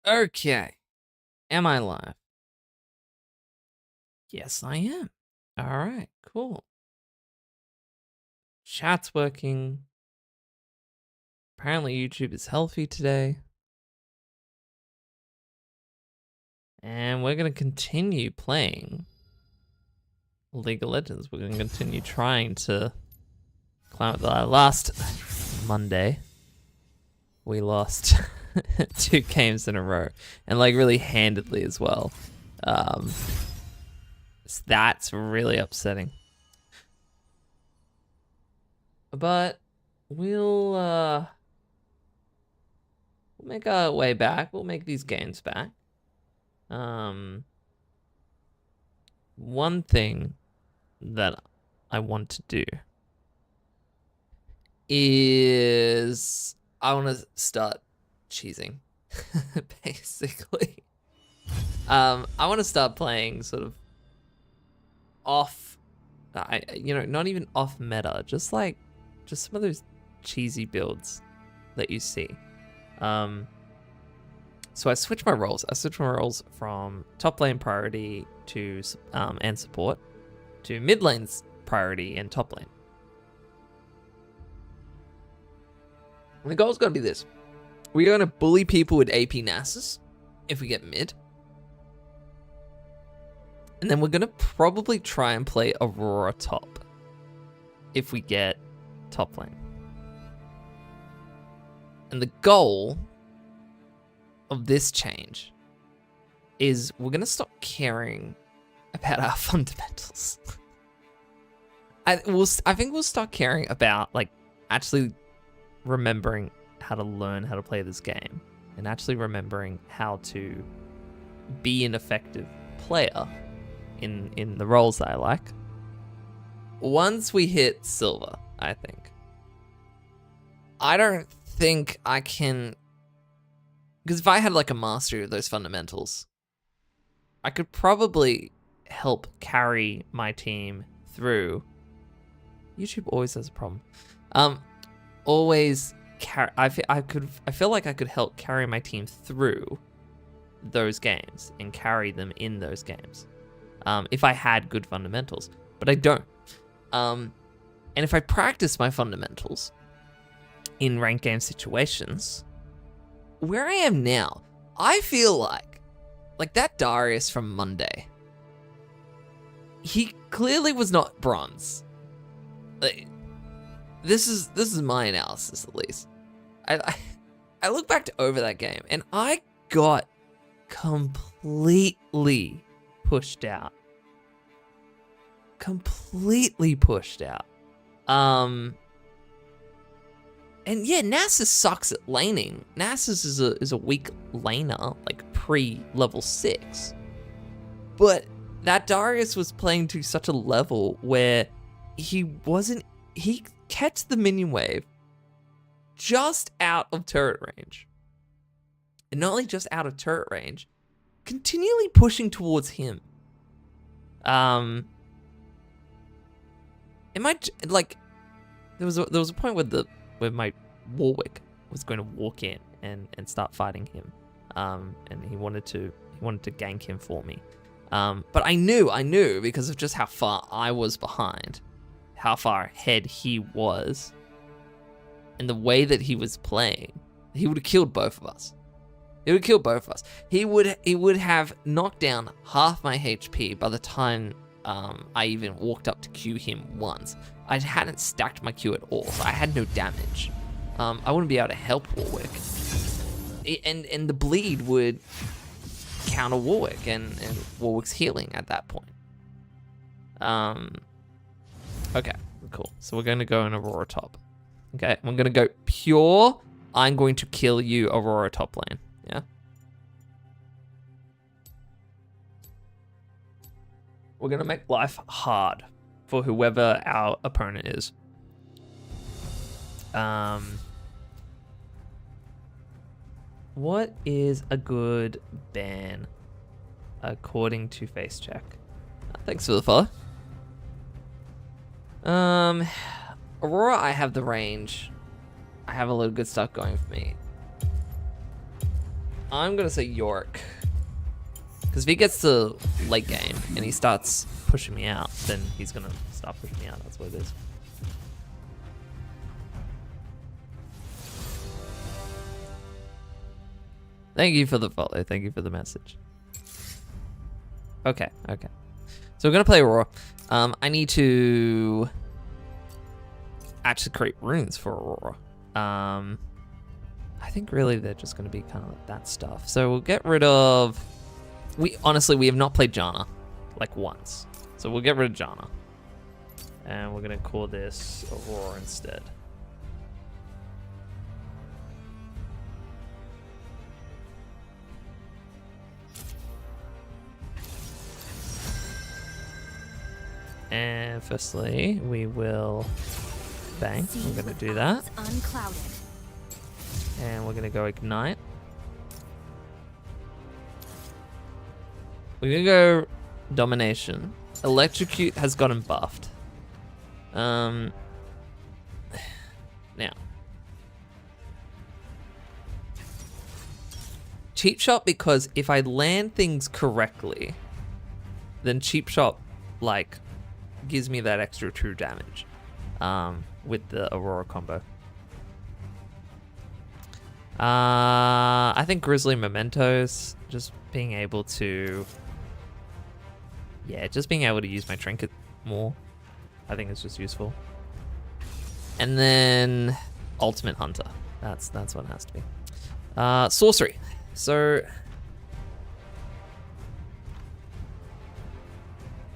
Okay. Am I live? Yes, I am. All right, cool. Chat's working. Apparently, YouTube is healthy today. And we're going to continue playing League of Legends. We're going to continue trying to climb up the last Monday. We lost 2 games in a row, and like really handedly as well. That's really upsetting. But we'll make our way back. We'll make these games back. One thing that I want to do is I want to start cheesing, basically. I want to start playing sort of off, not even off meta, just some of those cheesy builds that you see. So I switched my roles. I switched my roles from top lane priority to and support to mid lane's priority and top lane. And the goal's going to be this. We're going to bully people with AP Nasus if we get mid. And then we're going to probably try and play Aurora top if we get top lane. And the goal of this change is we're going to stop caring about our fundamentals. I think we'll start caring about like actually remembering how to learn how to play this game and actually remembering how to be an effective player in the roles that I like. Once we hit silver, I think. I don't think I can, because if I had like a mastery of those fundamentals, I could probably help carry my team through. YouTube always has a problem. I feel like I could help carry my team through those games and carry them in those games. If I had good fundamentals, but I don't. And if I practice my fundamentals in ranked game situations, where I am now, I feel like that Darius from Monday, he clearly was not bronze. Like, this is my analysis, at least. I look back over that game and I got completely pushed out. Completely pushed out. And yeah, Nasus sucks at laning. Nasus is a weak laner, like pre-level 6. But that Darius was playing to such a level where he catch the minion wave just out of turret range. And not only just out of turret range, continually pushing towards him. There was a point where my Warwick was going to walk in and start fighting him. And he wanted to gank him for me. But I knew because of just how far I was behind, how far ahead he was, and the way that he was playing, he would have killed both of us. He would have knocked down half my HP by the time I even walked up to Q him once. I hadn't stacked my Q at all, so I had no damage. I wouldn't be able to help Warwick. And the bleed would counter Warwick, and Warwick's healing at that point. Okay, cool. So we're going to go in Aurora top. Okay, we're going to go pure. I'm going to kill you, Aurora top lane. Yeah. We're going to make life hard for whoever our opponent is. What is a good ban according to Face Check? Thanks for the follow. Aurora, I have the range. I have a lot of good stuff going for me. I'm gonna say Yorick. Because if he gets to late game and he starts pushing me out, then he's gonna start pushing me out. That's what it is. Thank you for the follow. Thank you for the message. Okay, okay. So we're gonna play Aurora. I need to actually create runes for Aurora. I think really they're just gonna be kind of like that stuff. So we'll get rid of, we have not played Jana like once. So we'll get rid of Jana. And we're gonna call this Aurora instead. And firstly, we will bang. We're gonna do that. Unclouded. And we're gonna go ignite. We're gonna go domination. Electrocute has gotten buffed. Now. Cheap shot, because if I land things correctly, then cheap shot like gives me that extra true damage with the Aurora combo. I think Grizzly Mementos, just being able to, just being able to use my trinket more, I think it's just useful. And then Ultimate Hunter, that's what it has to be. Sorcery, so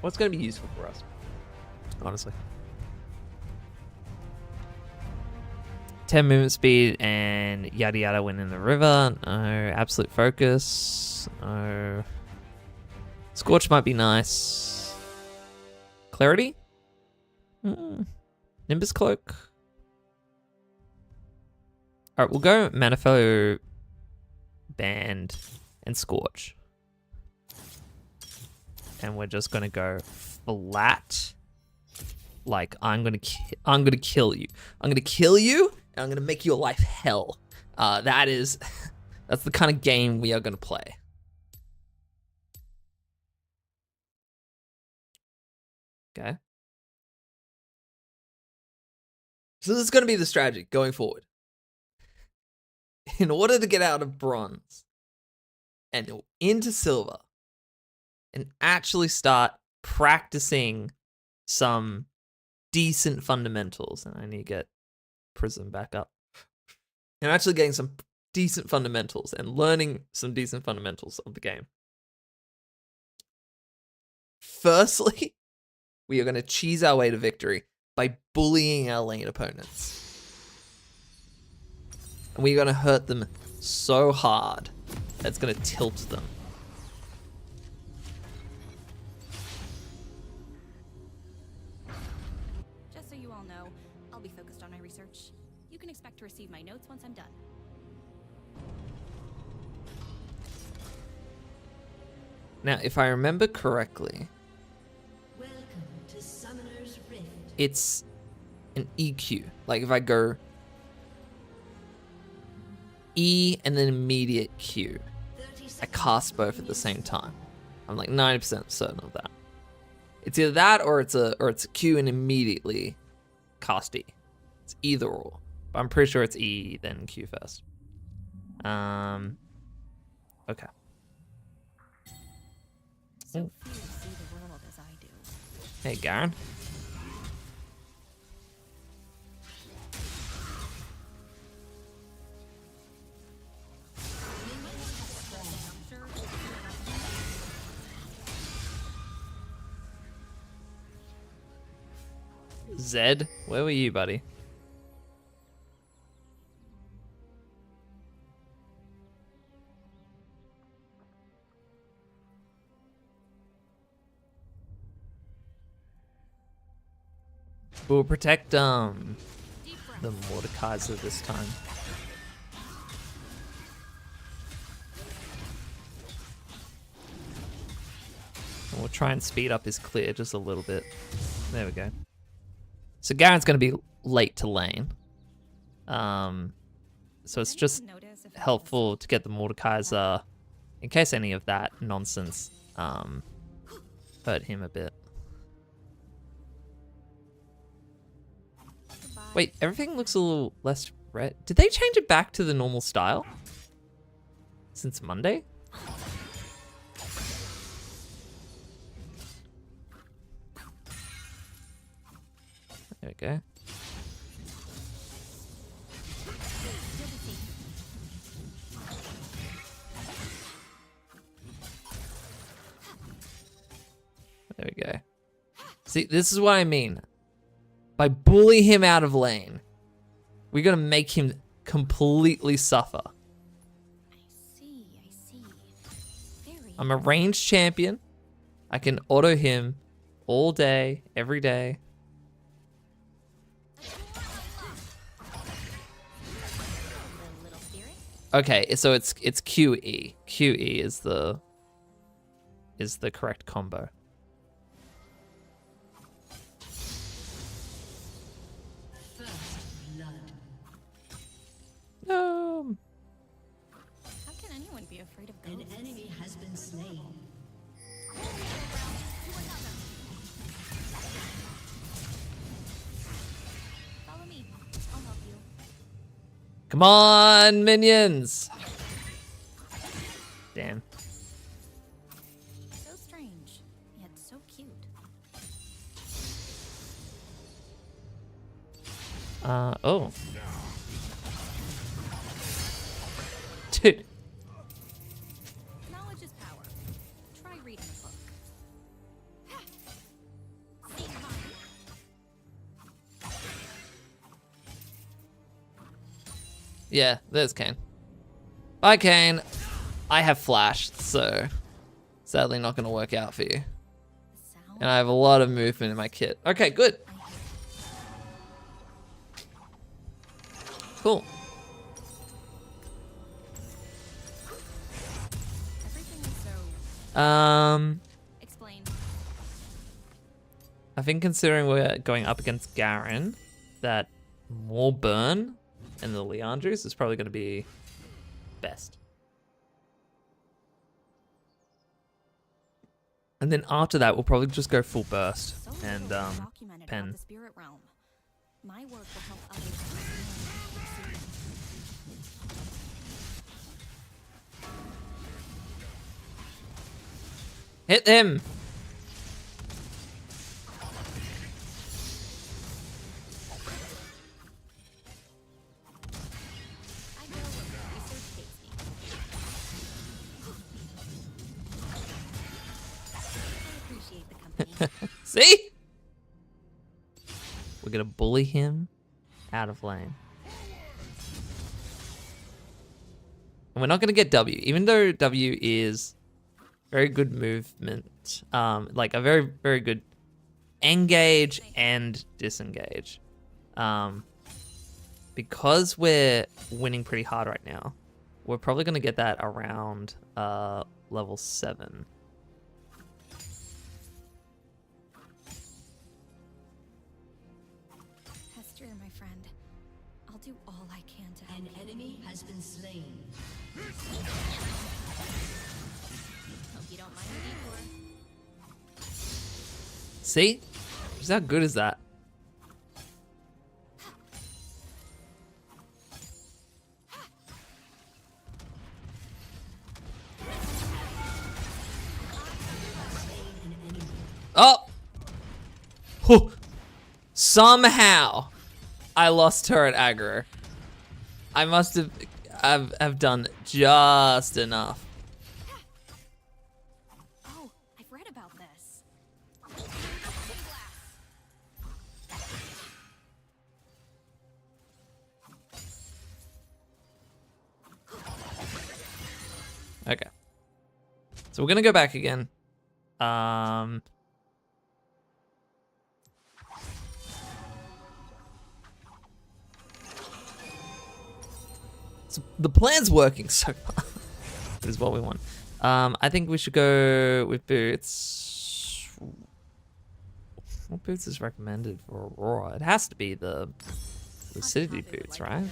what's going to be useful for us, honestly? 10 movement speed and yada yada win in the river. No. Absolute focus. No. Scorch might be nice. Clarity? Nimbus Cloak. Alright, we'll go Manifold Band and Scorch. And we're just gonna go flat. Like, I'm gonna kill you. I'm gonna kill you, and I'm gonna make your life hell. That's the kind of game we are gonna play. Okay. So this is gonna be the strategy going forward. In order to get out of bronze and into silver and actually start practicing some decent fundamentals, and I need to get Prism back up. And actually getting some decent fundamentals and learning some decent fundamentals of the game. Firstly, we are going to cheese our way to victory by bullying our lane opponents. And we're going to hurt them so hard that it's going to tilt them. Just so you all know, I'll be focused on my research. You can expect to receive my notes once I'm done. Now, if I remember correctly, Welcome to Summoner's Rift. it's an EQ. Like if I go E and then immediate Q, I cast both at the same time. I'm like 90% certain of that. It's either that or it's a Q and immediately cast E. It's either or. But I'm pretty sure it's E then Q first. Okay. So few see the world as I do. Hey, Garen. Zed, where were you, buddy? We'll protect the Mordekaiser this time. And we'll try and speed up his clear just a little bit. There we go. So Garen's gonna be late to lane. So it's just helpful to get the Mordekaiser in case any of that nonsense hurt him a bit. Goodbye. Wait, everything looks a little less red. Did they change it back to the normal style since Monday? There we go. There we go. See, this is what I mean. By bully him out of lane, we're gonna make him completely suffer. I see. Very I'm a ranged champion. I can auto him all day, every day. little spirit. Okay, so it's QE. QE is the correct combo. First blood. No. How can anyone be afraid of An ghosts? enemy has been slain. Follow me. I'll help you. Come on, minions. Damn. So strange, yet so cute. Oh. Dude. Knowledge is power. Try reading a book. See mine. Yeah, there's Kane. Bye, Kane. I have flash, so sadly not gonna work out for you. The sound. And I have a lot of movement in my kit. Okay, good. Cool. Everything is so. Explain. I think considering we're going up against Garen, that more burn and the Leandros is probably going to be best. And then after that, we'll probably just go full burst So and little is documented pen. about the spirit realm. My work will help others understand what they see. Hit him! I go where research takes me. I appreciate the company. See? We're gonna bully him out of lane. And we're not gonna get W, even though W is very good movement. Like a very, very good engage and disengage. Because we're winning pretty hard right now, we're probably gonna get that around level 7. Hester, my friend, I'll do all I can to help An you. enemy has been slain. Hope you don't mind the detour. See? Just how good is that? Oh! Whew. Somehow, I lost her at aggro. I must have done just enough. Oh, I've read about this. Okay. So we're gonna go back again. So the plan's working so far. Is what we want. I think we should go with boots. What boots is recommended for Aurora? It has to be the Lucidity boots, right?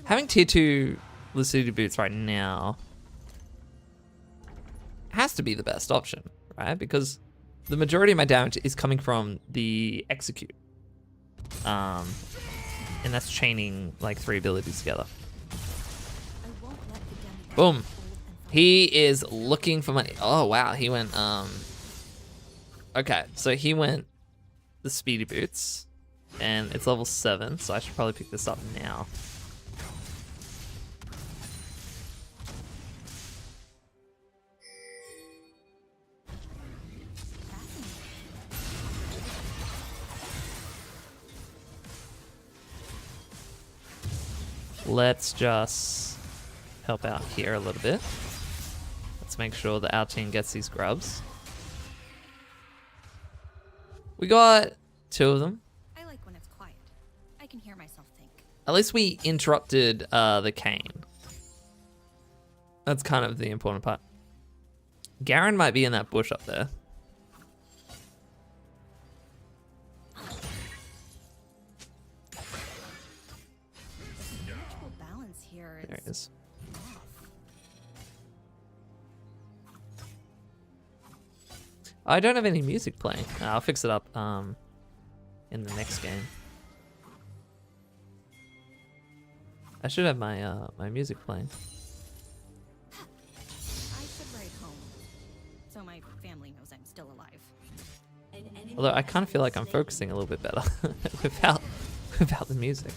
Having tier 2 Lucidity Boots right now has to be the best option, right? Because the majority of my damage is coming from the Execute. And that's chaining like 3 abilities together. Boom. He is looking for money. Oh wow, he went okay, so he went the Speedy Boots, and it's level 7, so I should probably pick this up now. Let's just help out here a little bit. Let's make sure that our team gets these grubs. We got 2 of them. I like when it's quiet. I can hear myself think. At least we interrupted the cane. That's kind of the important part. Garen might be in that bush up there. Spiritual balance here is There it is. off. I don't have any music playing. I'll fix it up in the next game. I should have my my music playing. I should write home, so my family knows I'm still alive. Although I kind of feel like I'm focusing a little bit better without the music.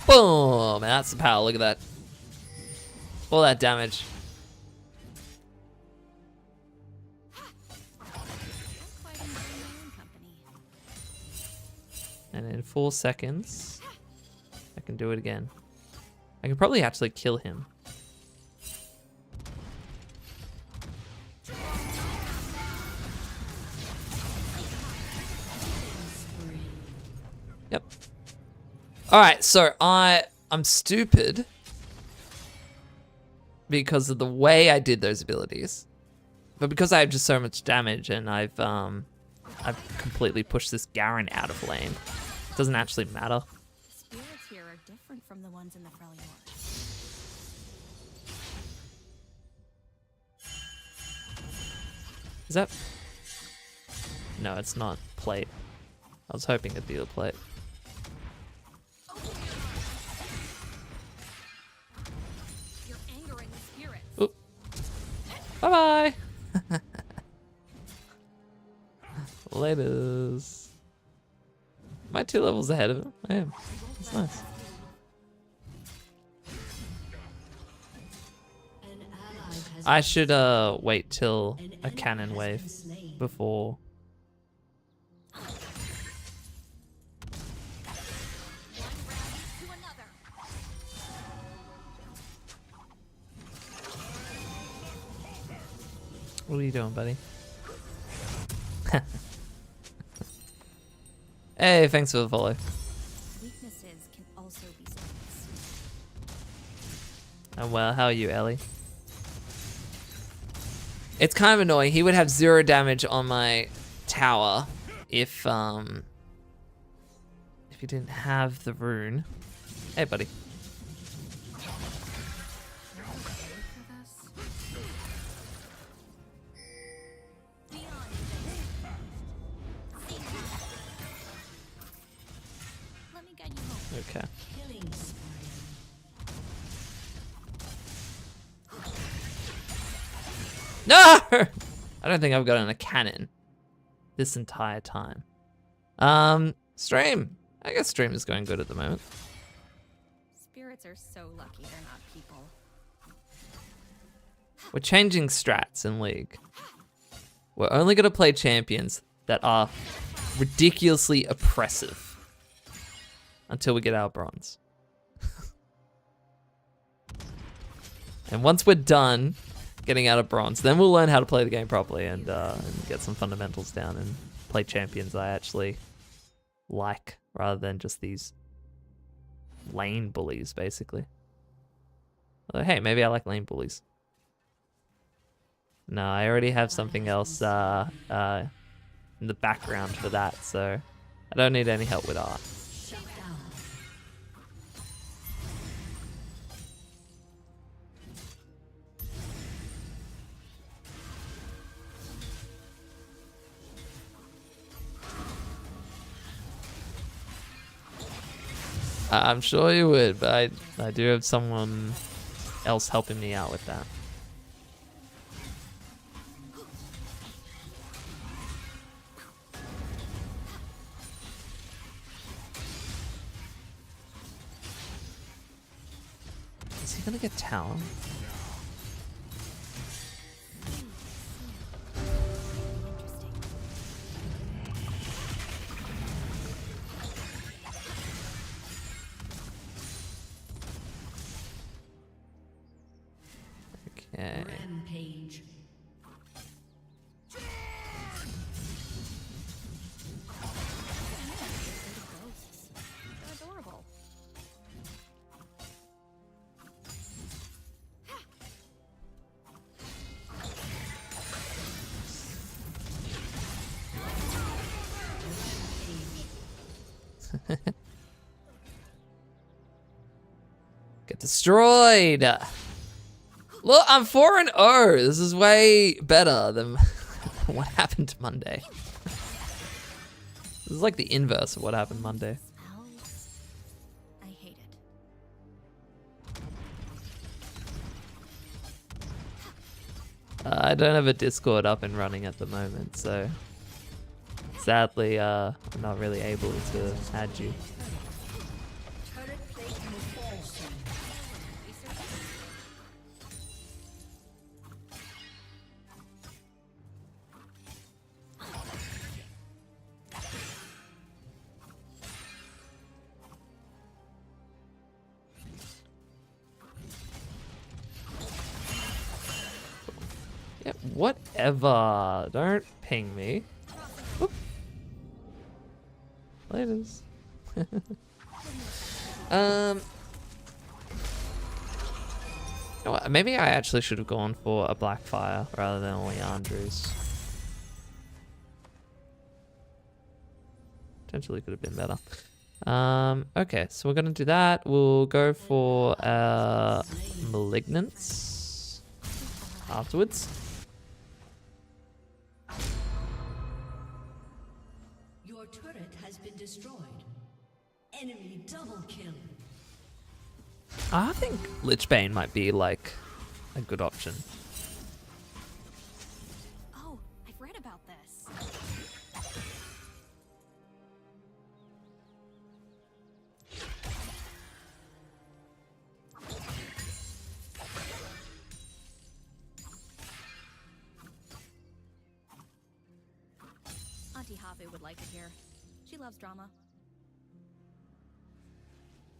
Boom! That's the power. Look at that. All that damage. I'm quite enjoying my own company. And in 4 seconds, I can do it again. I could probably actually kill him. Yep. All right, so I'm stupid because of the way I did those abilities, but because I have just so much damage and I've completely pushed this Garen out of lane, it doesn't actually matter. The spirits here are different from the ones in the Freljord. Is that? No, it's not plate. I was hoping it'd be the plate. You're angering the spirits. Oop. Bye bye. Laters. Am I 2 levels ahead of him? I am. That's nice. An ally has I should wait till a cannon wave been slain. before. To another. What are you doing, buddy? Hey, thanks for the follow. Weaknesses can also be strengths. And well, how are you, Ellie? It's kind of annoying. He would have 0 damage on my tower if he didn't have the rune. Hey, buddy. Let me guide you home. Okay. Killing spree. No! I don't think I've gotten a cannon this entire time. Stream. I guess stream is going good at the moment. Spirits are so lucky they're not people. We're changing strats in League. We're only going to play champions that are ridiculously oppressive until we get our bronze. And once we're done getting out of bronze, then we'll learn how to play the game properly and get some fundamentals down and play champions I actually like, rather than just these lane bullies, basically. Although, hey, maybe I like lane bullies. No, I already have something else in the background for that, so I don't need any help with art. Shut down. I'm sure you would, but I do have someone else helping me out with that. Is he gonna get tower? Okay. Rampage. Ghosts. They're adorable. Get destroyed. Look, I'm 4-0. This is way better than what happened Monday. This is like the inverse of what happened Monday. Smells. I hate it. I don't have a Discord up and running at the moment, so sadly, I'm not really able to add you. Turret plate will fall soon. Yeah, whatever. Don't ping me. Whoop. Laters. You know what, maybe I actually should have gone for a Blackfire rather than only Andrews. Potentially could have been better. Okay, so we're gonna do that. We'll go for Malignance afterwards. Your turret has been destroyed. Enemy double kill. I think Lichbane might be like a good option. Oh, I've read about this. Auntie Havu would like it here. She loves drama.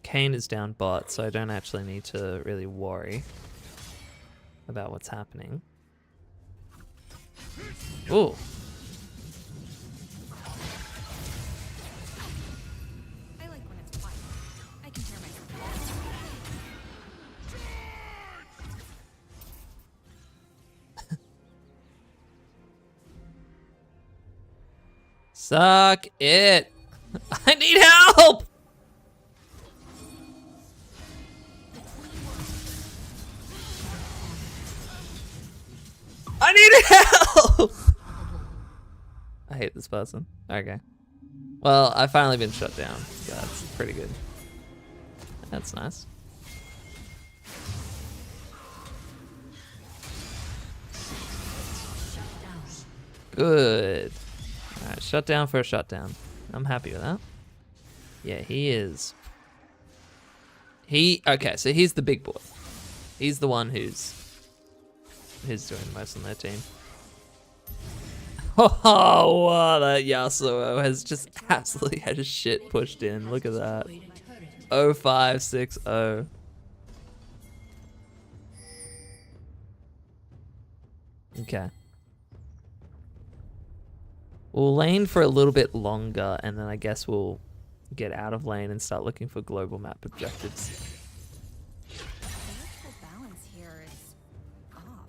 Kane is down bot, so I don't actually need to really worry about what's happening. Ooh. I like when it's quiet. I can hear myself. Suck it. I need help. I need help! I hate this person. Okay. Well, I've finally been shut down. Yeah, that's pretty good. That's nice. Good. Alright, shut down for a shutdown. I'm happy with that. Yeah, he is. Okay, so he's the big boy. He's the one who's doing most on their team. Oh, wow, that Yasuo has just absolutely had his shit pushed in. Look at that. 0560. Okay. We'll lane for a little bit longer, and then I guess we'll get out of lane and start looking for global map objectives. The electrical balance here is off.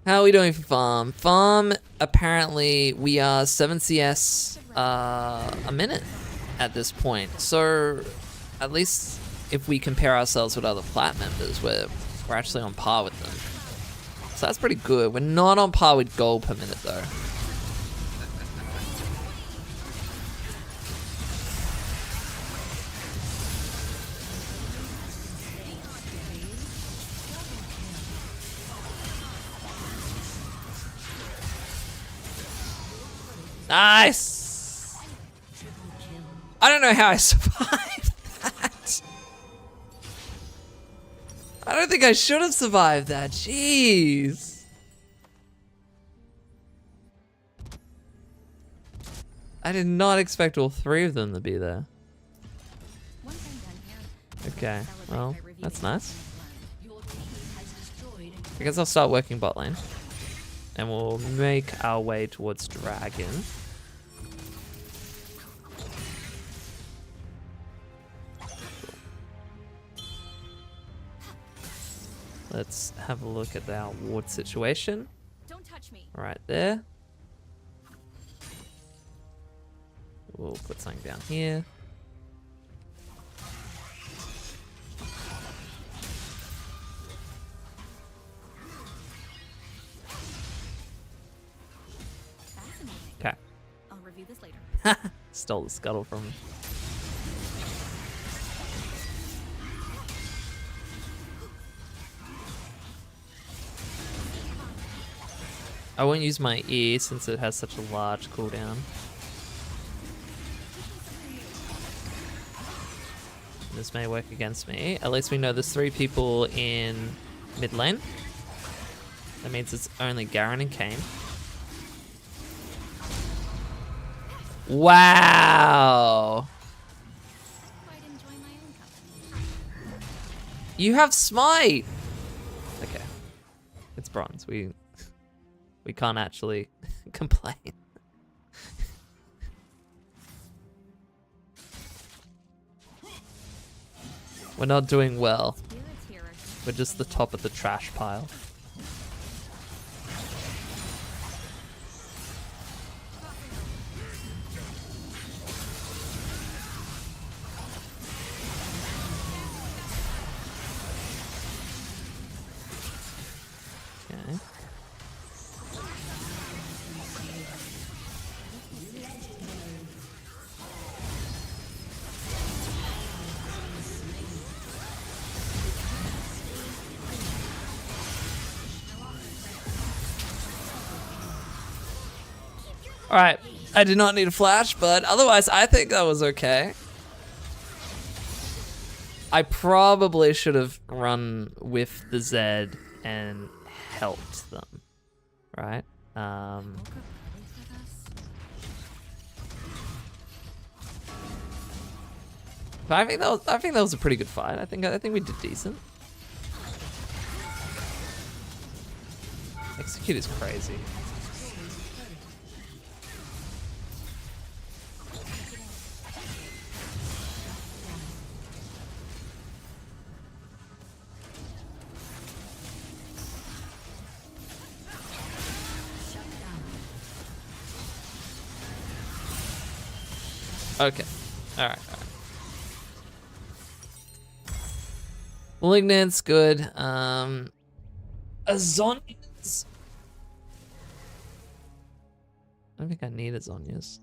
How are we doing for farm? Farm, apparently we are 7 CS a minute at this point. So at least if we compare ourselves with other Plat members, we're we're actually on par with them. So that's pretty good. We're not on par with gold per minute though. Nice! I don't know how I survived that. I don't think I should have survived that. Jeez. I did not expect all three of them to be there. Once I'm done here, Okay, celebrate well, by reviewing that's the nice. lessons Your team has destroyed I guess I'll start working bot lane. And we'll make our way towards dragon. Let's have a look at our ward situation. learned. Don't touch me. Right there. We'll put something down here. Fascinating. Okay. I'll review this later. Stole the scuttle from him. I won't use my E since it has such a large cooldown. This may work against me. At least we know there's 3 people in mid lane. That means it's only Garen and Kayn. Wow! Quite enjoy my own company. You have smite! Okay. It's bronze. We can't actually complain. We're not doing well. Spirits here are We're just the top of the trash pile. Okay. Alright, I did not need a flash, but otherwise I think that was okay. I probably should have run with the Z and helped them, right? Poker probably for us. But I think that was a pretty good fight. I think we did decent. Execute is crazy. Okay. Alright, alright. Malignant's good. Azonia's. I don't think I need Azonia's.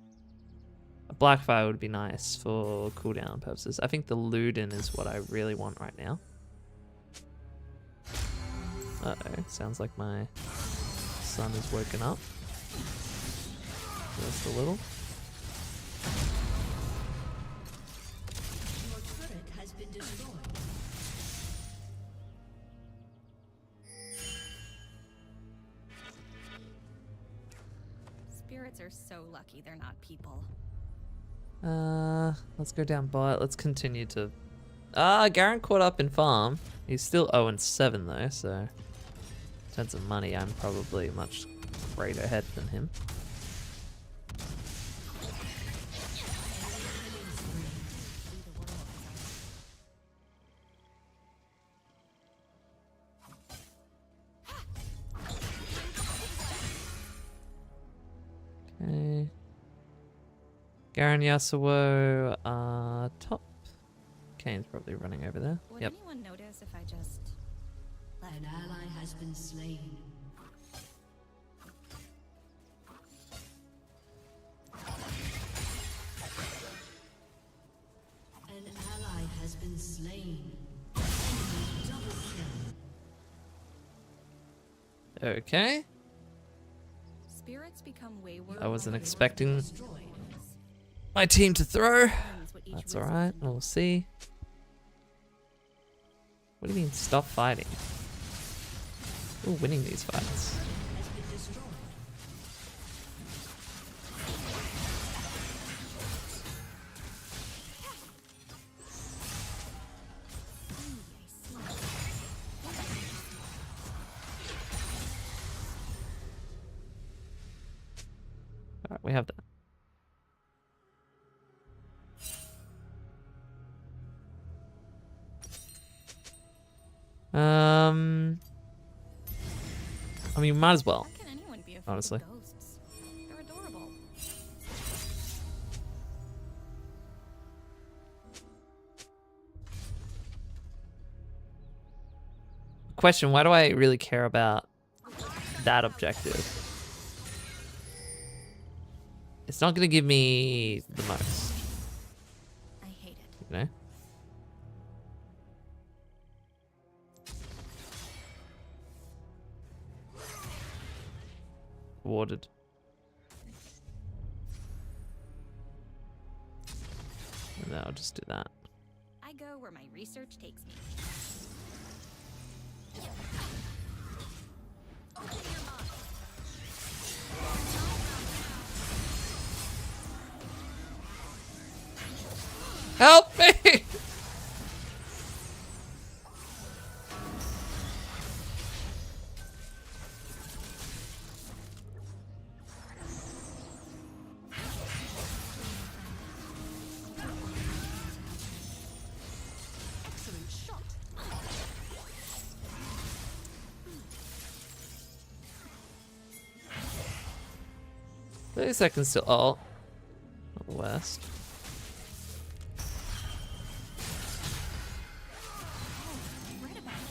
A Blackfire would be nice for cooldown purposes. I think the Luden is what I really want right now. Uh-oh, sounds like my son is woken up. Just a little. your turret has been destroyed. Spirits are so lucky they're not people. Let's go down bot. Let's continue to... Garen caught up in farm. He's still 0-7 though, so... In terms of money, I'm probably much greater ahead than him. Okay. Garen Yasuo, top. Kane's probably running over there. Would Yep. anyone notice if I just An ally has been slain. An ally has been slain. Enemy double kill. Okay. Spirits become wayward. I wasn't while they expecting Destroyed. my team to throw. learns what each That's wizard alright. can do. We'll see. What do you mean, stop fighting? We're winning these fights. Has been destroyed. Alright, we have that. I mean, might as well. How can anyone be afraid Honestly. of ghosts? They're adorable. Question, why do I really care about that objective? It's not going to give me the most, I hate it. you know? Awarded. And then I'll just do that. I go where my research takes me. Help me! Excellent shot. 30 seconds till ult. Not the worst. Read about this.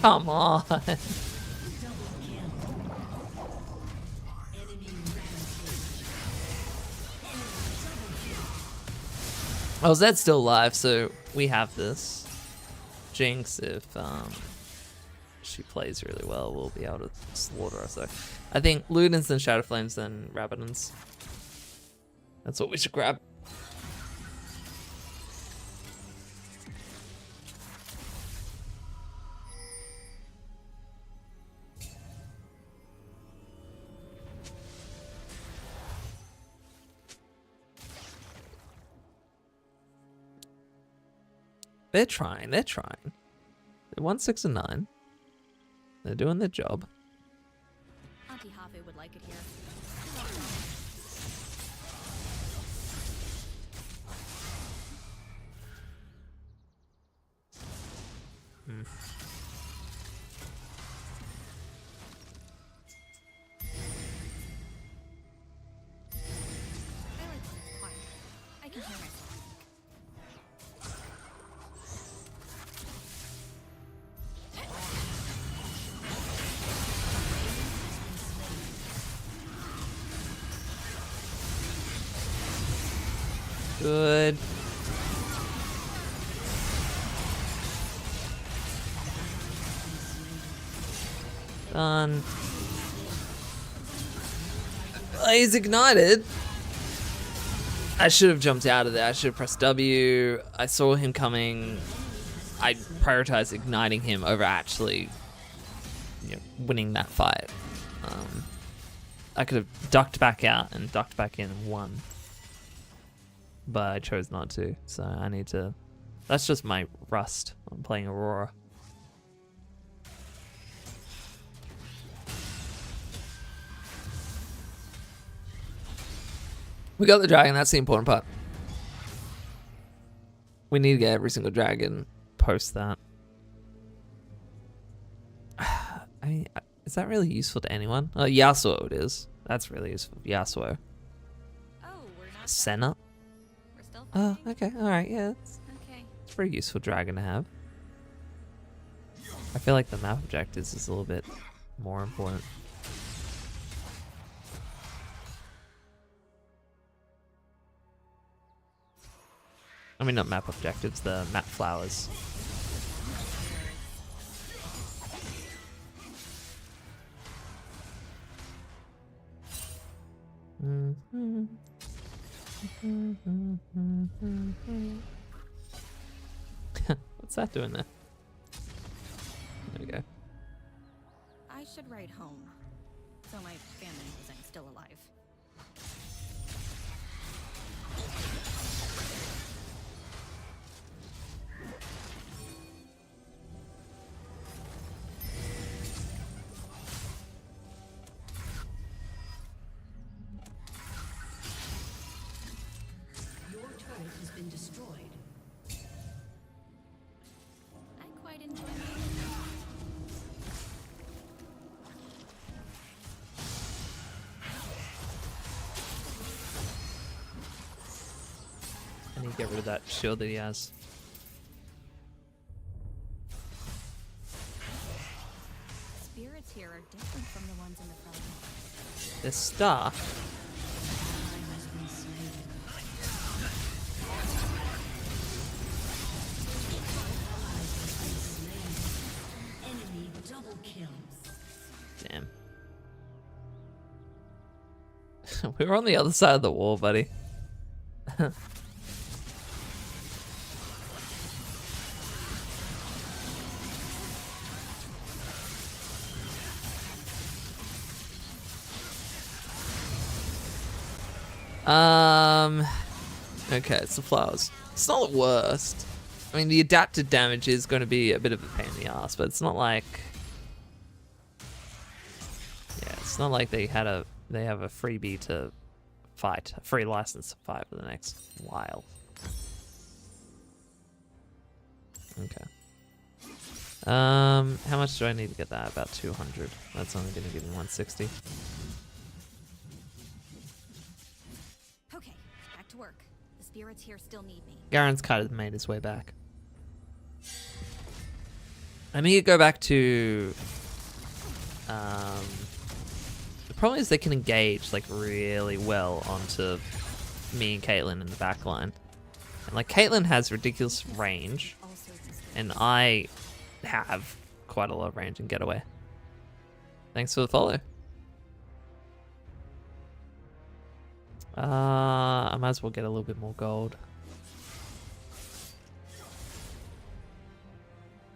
Come on. Enemy rampage. Oh, Zed's still alive, so we have this. Jinx, if she plays really well, we'll be able to slaughter her. So I think Ludens, then Shadow Flames, then Rabadons. That's what we should grab. They're trying. They're trying. They're 1, 6, and 9. They're doing their job. Auntie Have would like it here. I like when it's quiet. I can hear myself think. Good. Done. He's ignited. I should have jumped out of there. I should have pressed W. I saw him coming. I prioritized igniting him over actually, winning that fight. I could have ducked back out and ducked back in and won. But I chose not to, so I need to... That's just my rust on playing Aurora. We got the dragon, that's the important part. We need to get every single dragon post that. Is that really useful to anyone? Oh, Yasuo it is. That's really useful. Yasuo. Oh, we're not done. Senna. We're still Oh, fighting? okay. Alright, yeah. Okay. It's a pretty useful dragon to have. I feel like the map objectives is a little bit more important. I mean, not map objectives, the map flowers. What's that doing there? There we go. I should write home, so my family knows I'm still alive. Your turret has been destroyed. I quite enjoy it. I need to get rid of that shield that he has. Spirits here are different from the ones in the film. This star. Enemy double kills. Damn. We were on the other side of the wall, buddy. Okay, it's the flowers. It's not the worst. I mean, the adapted damage is going to be a bit of a pain in the ass, but it's not like... Yeah, it's not like they have a freebie to fight, a free license to fight for the next while. Okay. How much do I need to get that? About 200. That's only going to give me 160. Okay, back to work. The spirits here still need me. Garen's kind of made his way back. I need to go back to... the problem is they can engage like really well onto me and Caitlyn in the back line. And like Caitlyn has ridiculous range, All sorts of stuff. and I have quite a lot of range and getaway. Thanks for the follow. I might as well get a little bit more gold.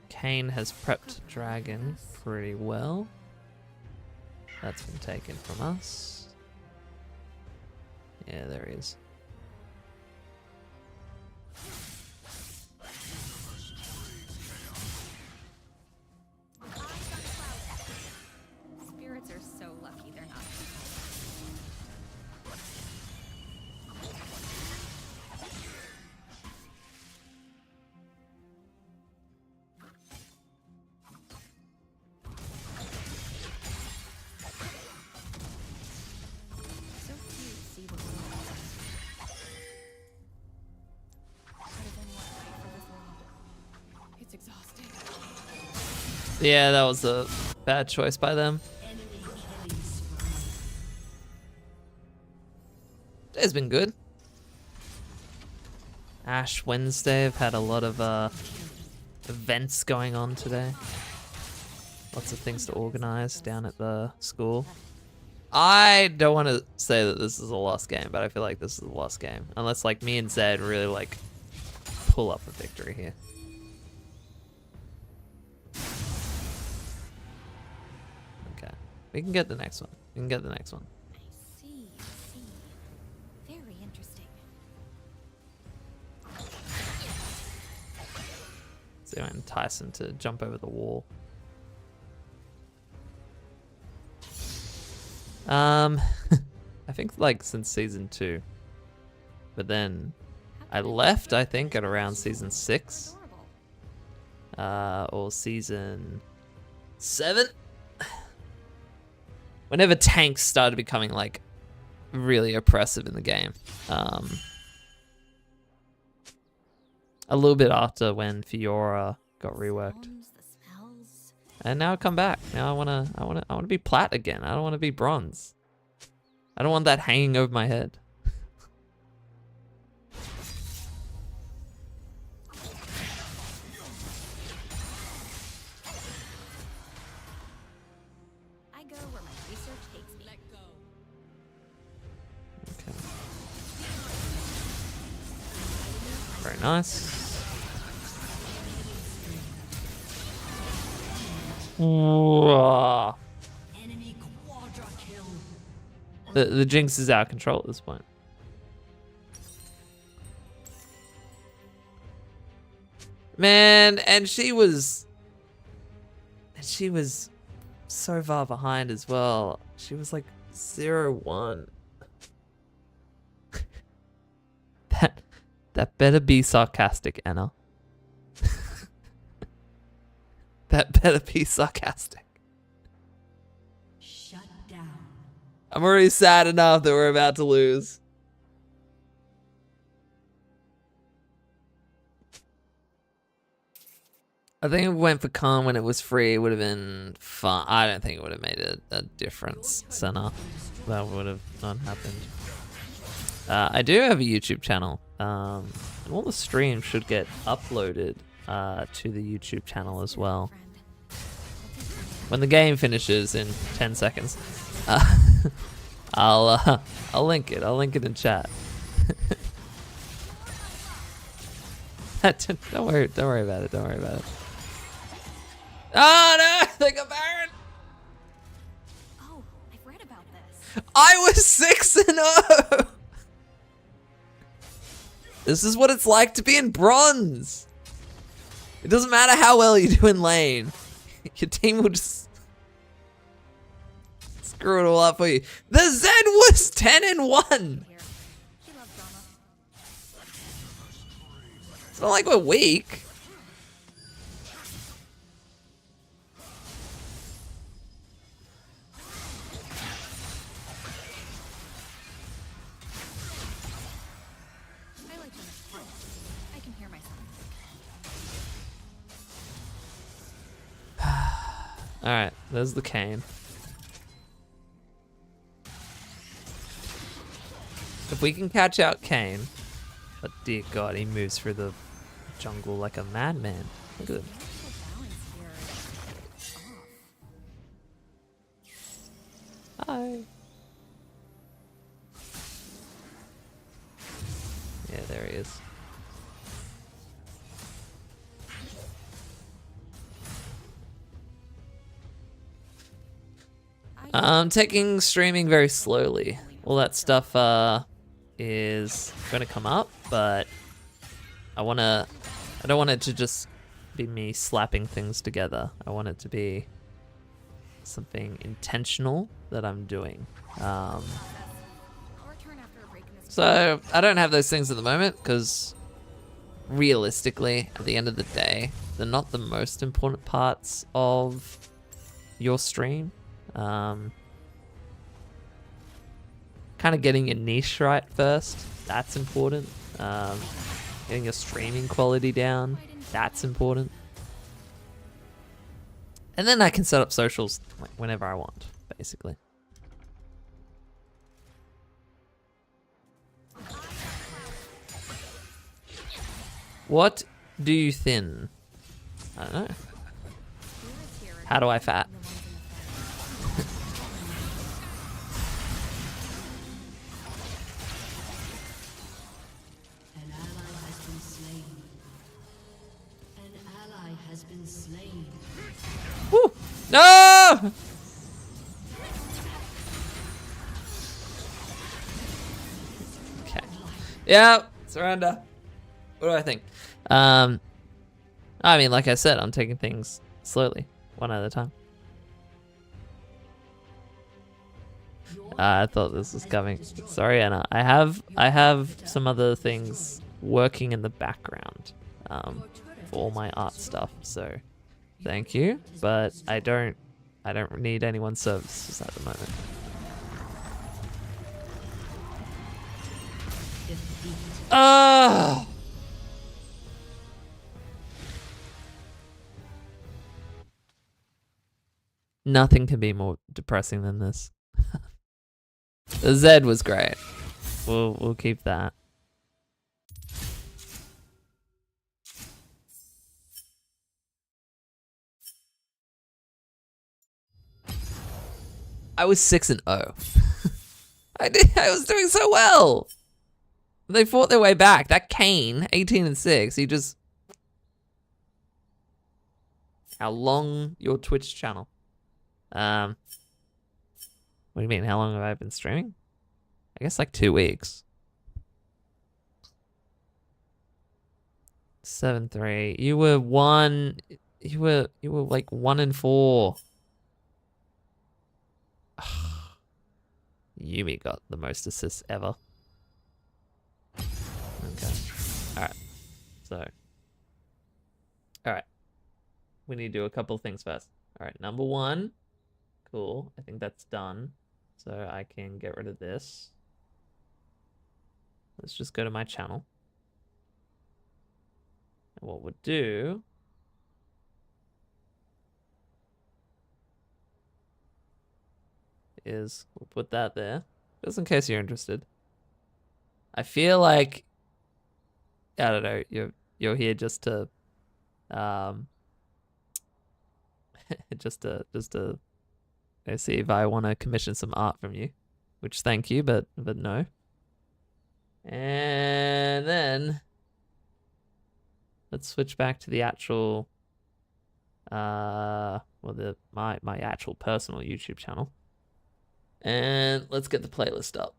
Kane has prepped dragon pretty well. That's been taken from us. Yeah, there he is. Spirits are so lucky they're not. So cute to see the world. How does anyone fight for this world? It's exhausting. Yeah, that was a bad choice by them. Enemy killing spree. It's been good. Ash Wednesday, I've had a lot of events going on today. Lots of things to organize down at the school. I don't want to say that this is a lost game, but I feel like this is a lost game. Unless like me and Zed really like pull up a victory here. Okay. We can get the next one. We can get the next one. I see. Very interesting. So I entice him to jump over the wall. I think like since season 2. But then I left, I think, at around season 6. Adorable. Or season 7. whenever tanks started becoming like really oppressive in the game. A little bit after when Fiora got reworked. Sounds, the smells. And now I come back. Now I wanna be plat again. I don't wanna be bronze. I don't want that hanging over my head. I go where my research takes me. Let go. Okay. Very nice. Whoa. Enemy quadra kill. The Jinx is out of control at this point. Man, and she was so far behind as well. She was like 0-1. That better be sarcastic, Anna. That better be sarcastic. Shut down. I'm already sad enough that we're about to lose. I think if we went for Khan when it was free, it would have been fun. I don't think it would have made a difference, Senna. That would have not happened. I do have a YouTube channel. And all the streams should get uploaded to the YouTube channel as well. When the game finishes in 10 seconds, I'll link it. I'll link it in chat. Don't worry about it. Don't worry about it. Oh no! They got Baron. Oh, I've read about this. I was 6-0. This is what it's like to be in bronze. It doesn't matter how well you do in lane. Your team will just screw it all up for you. The Zed was 10-1. Here. She loves drama. It's not like we're weak. I like them at first. I can hear myself. Alright, there's the cane. If we can catch out Kane, but dear God, he moves through the jungle like a madman. Look at him. The balance here is off. Hi. Yeah, there he is. I'm taking streaming very slowly. All that stuff is gonna come up, but I don't want it to just be me slapping things together. I want it to be something intentional that I'm doing. I'll return after a break in this. So I don't have those things at the moment because realistically, at the end of the day, they're not the most important parts of your stream. Kind of getting your niche right first, that's important. Getting your streaming quality down, that's important. And then I can set up socials like whenever I want, basically. What do you thin? I don't know. How do I fat? An ally has been slain. An ally has been slain. Woo! No! Okay. Yeah, surrender. What do I think? I mean, like I said, I'm taking things slowly, one at a time. I thought this was coming. Sorry, Anna. I have some other things working in the background for all my art stuff. So, thank you. But I don't I don't need anyone's services at the moment. Defeat. Ah! Nothing can be more depressing than this. The Z was great. We'll keep that. I was 6-0. I was doing so well. They fought their way back. That Kane, 18-6, he just... How long your Twitch channel? What do you mean? How long have I been streaming? I guess like 2 weeks. 7-3. You were like 1-4. Yumi got the most assists ever. Okay. Alright. So. Alright. We need to do a couple things first. Alright, number 1. Cool. I think that's done. So I can get rid of this. Let's just go to my channel. And what we'll do is we'll put that there, just in case you're interested. I feel like, I don't know, you're here just to just to see if I want to commission some art from you, which thank you, but no. And then let's switch back to the actual my actual personal YouTube channel. And let's get the playlist up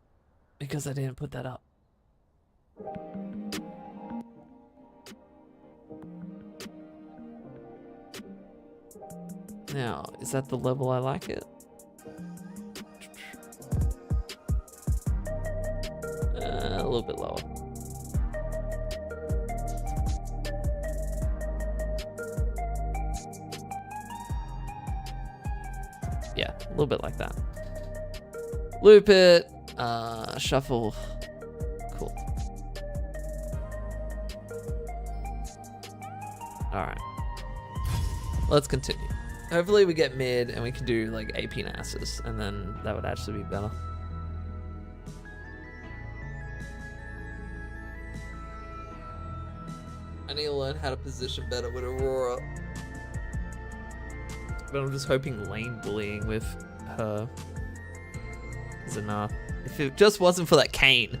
because I didn't put that up. Now, is that the level I like it? A little bit lower. Yeah, a little bit like that. Loop it, shuffle. Cool. Alright. Let's continue. Hopefully we get mid and we can do like AP Nasus, and then that would actually be better. I need to learn how to position better with Aurora. But I'm just hoping lane bullying with her is enough. If it just wasn't for that Kane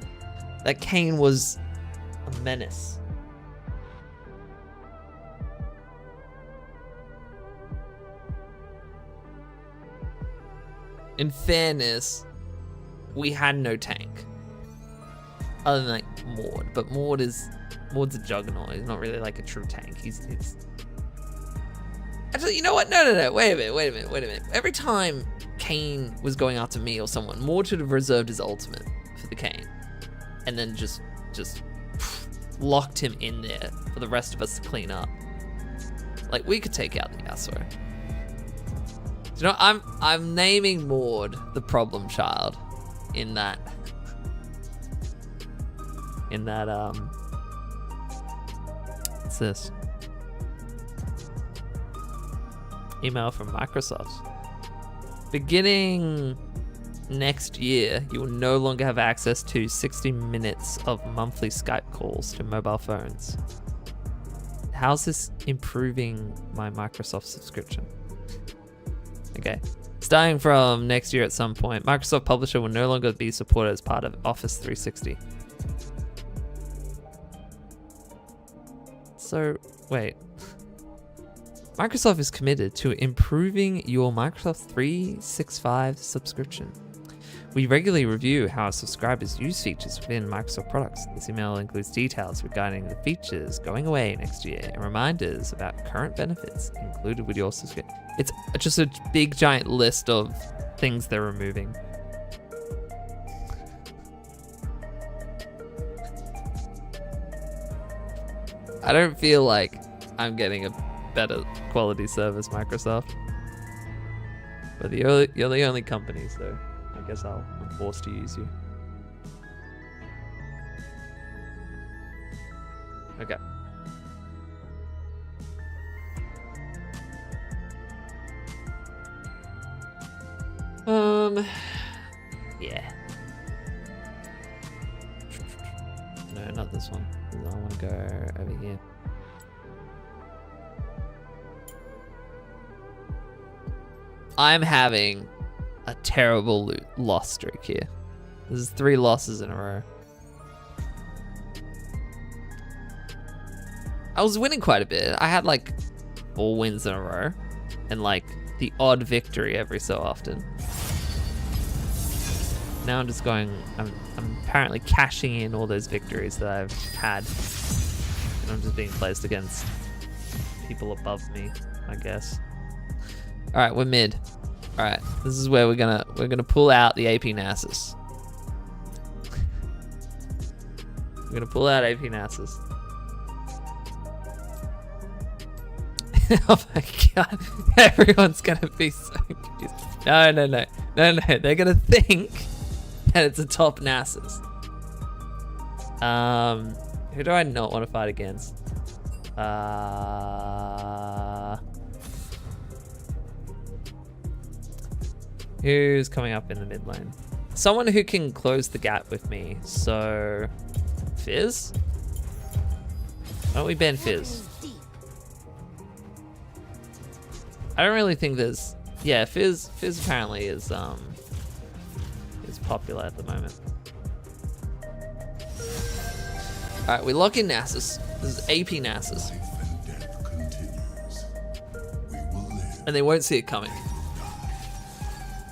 was a menace. In fairness, we had no tank. Other than like Maud, but Maud's a juggernaut. He's not really like a true tank. He's actually, you know what? No. Wait a minute. Every time Kane was going after me or someone, Maud should have reserved his ultimate for the Kane, and then just locked him in there for the rest of us to clean up. Like, we could take out the Yasuo. You know, I'm naming Maud the problem child in that what's this? Email from Microsoft. Beginning next year, you will no longer have access to 60 minutes of monthly Skype calls to mobile phones. How's this improving my Microsoft subscription? Okay. Starting from next year at some point, Microsoft Publisher will no longer be supported as part of Office 360. So, wait. Microsoft is committed to improving your Microsoft 365 subscription. We regularly review how our subscribers use features within Microsoft products. This email includes details regarding the features going away next year and reminders about current benefits included with your subscription. It's just a big giant list of things they're removing. I don't feel like I'm getting a better quality service, Microsoft. But you're the only company, so I guess I'm forced to use you. Okay. Yeah. No, not this one. I want to go over here. I'm having a terrible loss streak here. This is 3 losses in a row. I was winning quite a bit. I had like 4 wins in a row and like the odd victory every so often. Now I'm just going, I'm apparently cashing in all those victories that I've had. And I'm just being placed against people above me, I guess. All right, we're mid. All right, this is where we're gonna pull out the AP Nasus. We're gonna pull out AP Nasus. Oh my god, everyone's gonna be so confused. No, they're gonna think that it's a top Nasus. Who do I not want to fight against? Who's coming up in the mid lane? Someone who can close the gap with me. So, Fizz? Why don't we ban Fizz? I don't really think there's... Yeah, Fizz apparently is popular at the moment. Alright, we lock in Nasus. This is AP Nasus. And they won't see it coming.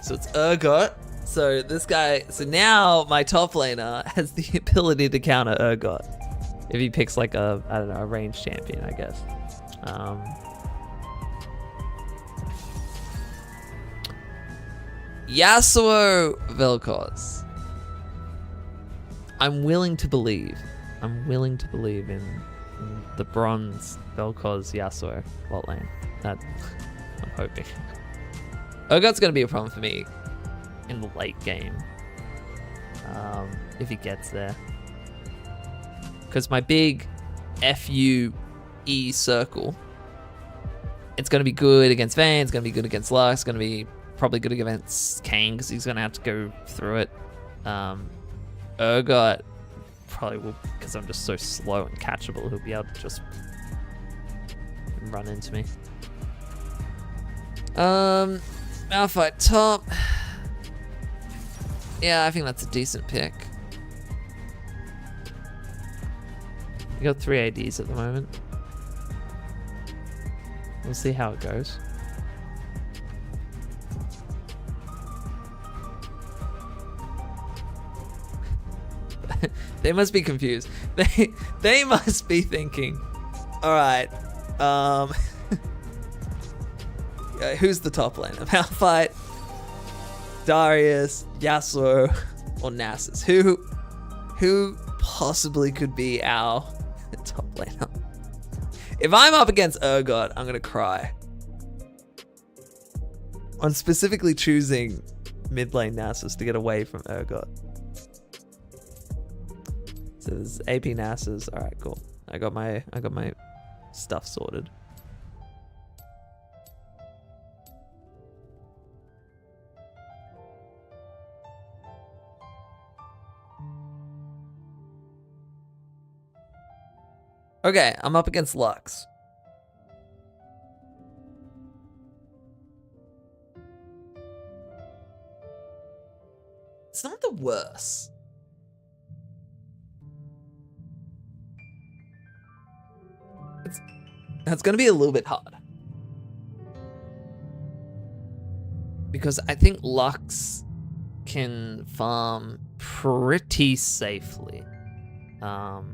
So it's Urgot. So this guy, so now my top laner has the ability to counter Urgot. If he picks like a, I don't know, a ranged champion, I guess. Yasuo Vel'Koz. I'm willing to believe in the bronze Vel'Koz Yasuo bot lane. That I'm hoping. Urgot's gonna be a problem for me in the late game. If he gets there. Because my big FUE circle, it's gonna be good against Vayne, it's gonna be good against Lux, it's gonna be probably good against Kane because he's gonna have to go through it. Urgot probably will, because I'm just so slow and catchable, he'll be able to just run into me. Malphite top. Yeah, I think that's a decent pick. We got 3 ADs at the moment. We'll see how it goes. They must be confused. They must be thinking, all right, who's the top laner? Malphite, Darius, Yasuo, or Nasus? Who possibly could be our top laner? If I'm up against Urgot, I'm gonna cry. I'm specifically choosing mid lane Nasus to get away from Urgot. So there's AP Nasus. All right, cool. I got my stuff sorted. Okay, I'm up against Lux. It's not the worst. That's going to be a little bit hard. Because I think Lux can farm pretty safely. While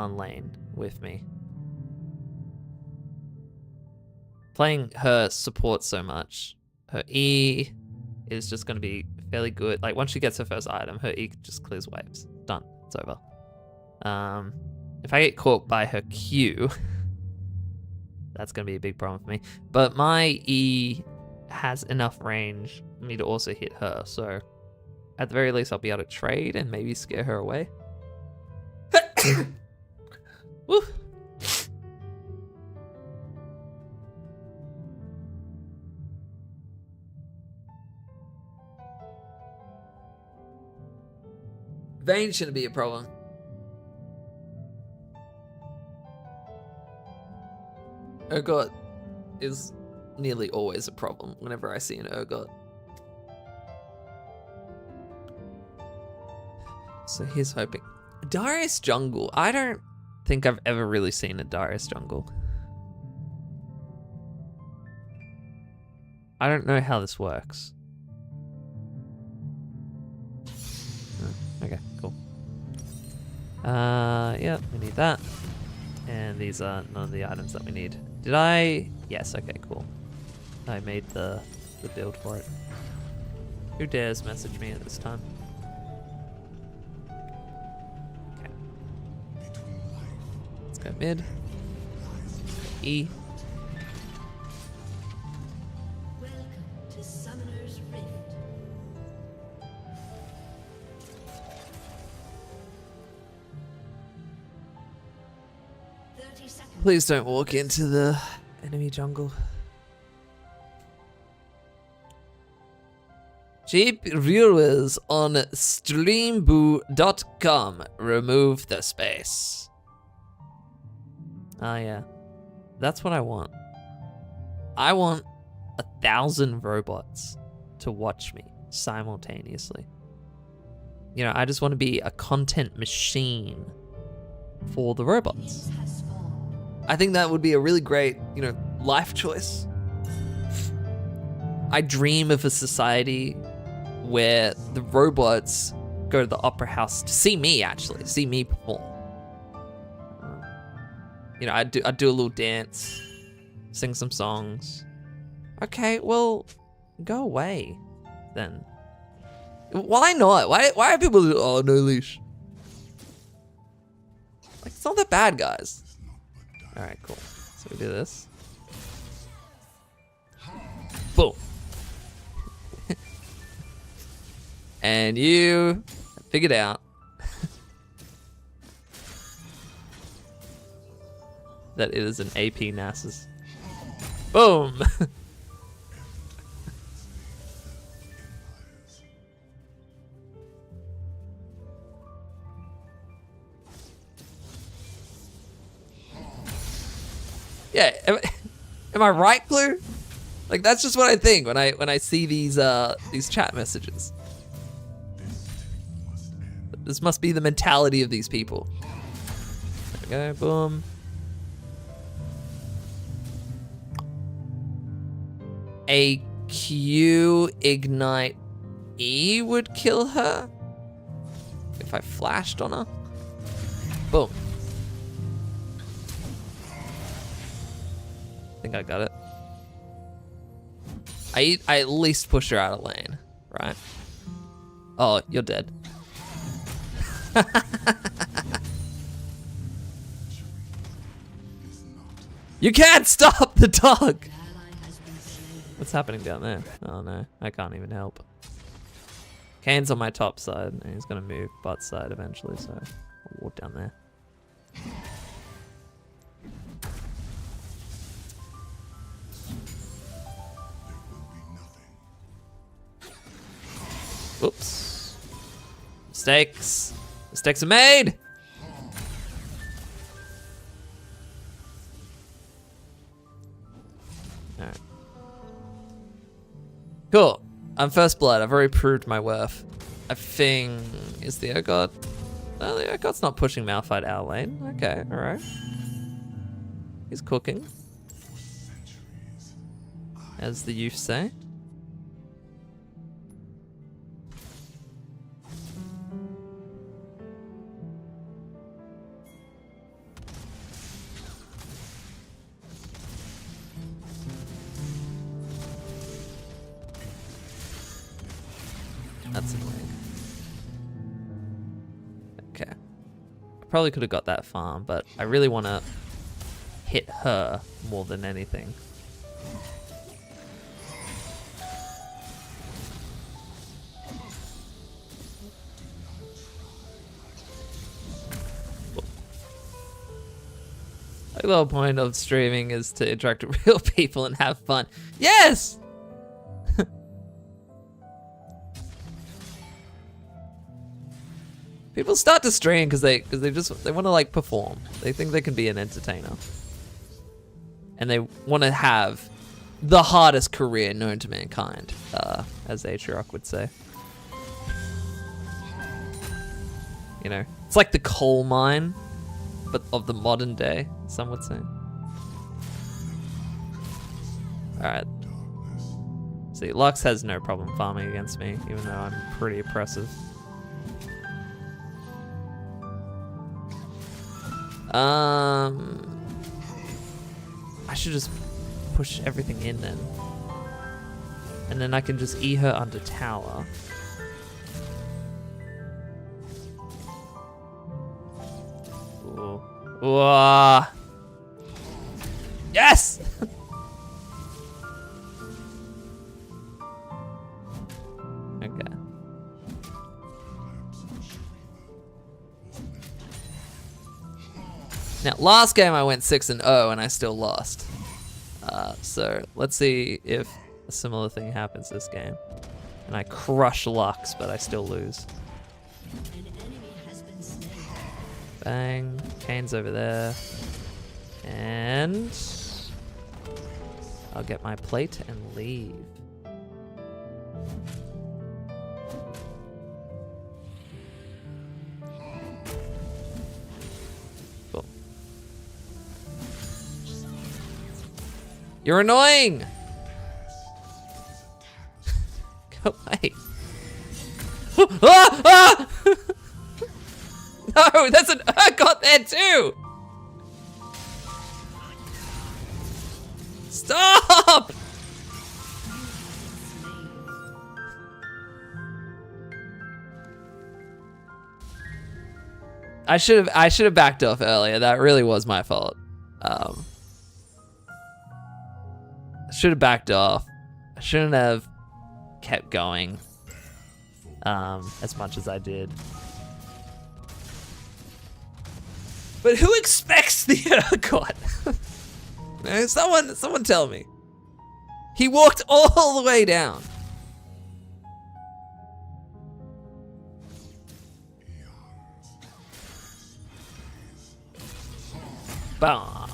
in lane with me. Playing her support so much, her E is just going to be fairly good. Like once she gets her first item, her E just clears waves. Done. It's over. If I get caught by her Q, That's going to be a big problem for me. But my E has enough range for me to also hit her, so at the very least I'll be able to trade and maybe scare her away. Woo. Vayne shouldn't be a problem. Urgot is nearly always a problem whenever I see an Urgot. So he's hoping. Darius jungle. I don't think I've ever really seen a Darius jungle. I don't know how this works. Oh, okay, cool. Yeah, we need that. And these are none of the items that we need. Did I? Yes, okay, cool. I made the build for it. Who dares message me at this time? Okay. Let's go mid. E. Welcome to Summoner's Rift. Please don't walk into the enemy jungle. Cheap viewers on streamboo.com. Remove the space. Ah, yeah. That's what I want. I want 1,000 robots to watch me simultaneously. You know, I just want to be a content machine for the robots. I think that would be a really great, you know, life choice. I dream of a society where the robots go to the opera house to see me, actually, see me perform. You know, I'd do a little dance, sing some songs. Okay, well, go away then. Why not? Why are people, oh, no leash? Like, it's not that bad, guys. All right, cool. So we do this. Boom. And you figured out that it is an AP Nasus. Boom. Yeah, am I right, Clue? Like, that's just what I think when I see these chat messages. This must be the mentality of these people. There we go, boom. A Q ignite E would kill her if I flashed on her. Boom. I think I got it. I at least pushed her out of lane, right? Oh, you're dead. You can't stop the dog! What's happening down there? Oh no, I can't even help. Kane's on my top side, and he's gonna move bot side eventually, so I'll walk down there. Oops. Mistakes. Mistakes are made! Alright. Cool. I'm first blood. I've already proved my worth. I think... Is the Urgot? No, the Urgot's not pushing Malphite out lane. Okay, alright. He's cooking. As the youth say. That's annoying. Okay. I probably could have got that farm, but I really want to hit her more than anything. Like the whole point of streaming is to interact with real people and have fun. Yes! People start to stream because they want to like perform. They think they can be an entertainer, and they want to have the hardest career known to mankind, as Atriarch would say. You know, it's like the coal mine, but of the modern day, some would say. All right. See, Lux has no problem farming against me, even though I'm pretty oppressive. I should just push everything in then. And then I can just E her under tower. Ooh. Ooh. Yes! Okay. Now, last game I went 6-0 and I still lost. So let's see if a similar thing happens this game. And I crush Lux, but I still lose. Bang. Kane's over there. And I'll get my plate and leave. Cool. You're annoying! Go away. Ah! Ah! No, that's an got there too! Stop! I should have backed off earlier. That really was my fault. I should have backed off. I shouldn't have kept going as much as I did. But who expects the Urgot? Someone tell me. He walked all the way down. Bomb.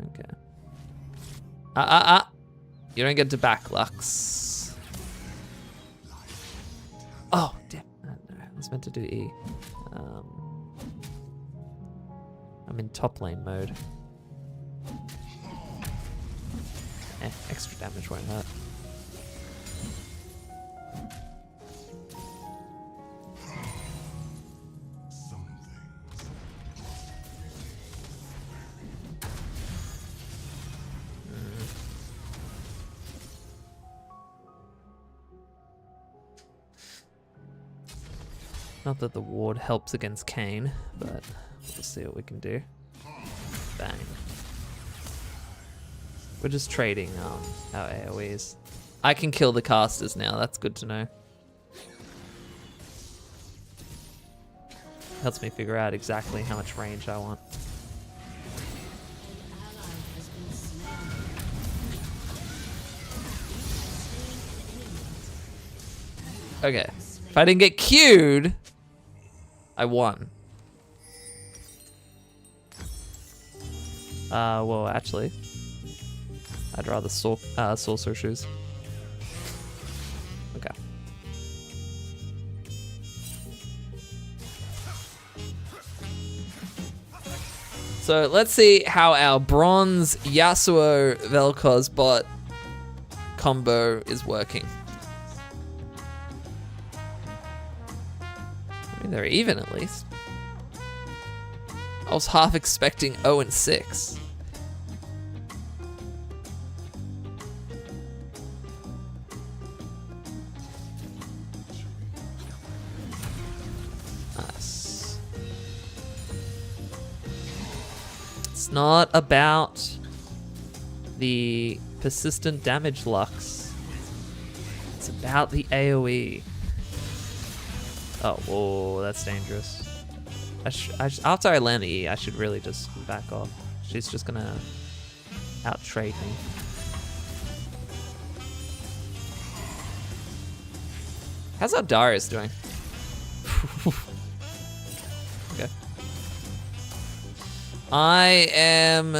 Okay. You don't get to back Lux. Oh, damn. No, I was meant to do E. I'm in top lane mode. Extra damage won't hurt. Not that the ward helps against Kane, but we'll see what we can do. Bang. We're just trading our AoEs. I can kill the casters now, that's good to know. Helps me figure out exactly how much range I want. Okay, if I didn't get queued, I won. Well, actually, I'd rather sorcerer shoes. Okay. So let's see how our bronze Yasuo Vel'Koz bot combo is working. I mean, they're even at least. I was half expecting 0-6. It's not about the persistent damage, Lux. It's about the AoE. Oh, whoa, that's dangerous. After I land the E, I should really just back off. She's just gonna out-trade me. How's our Darius doing? Okay. I am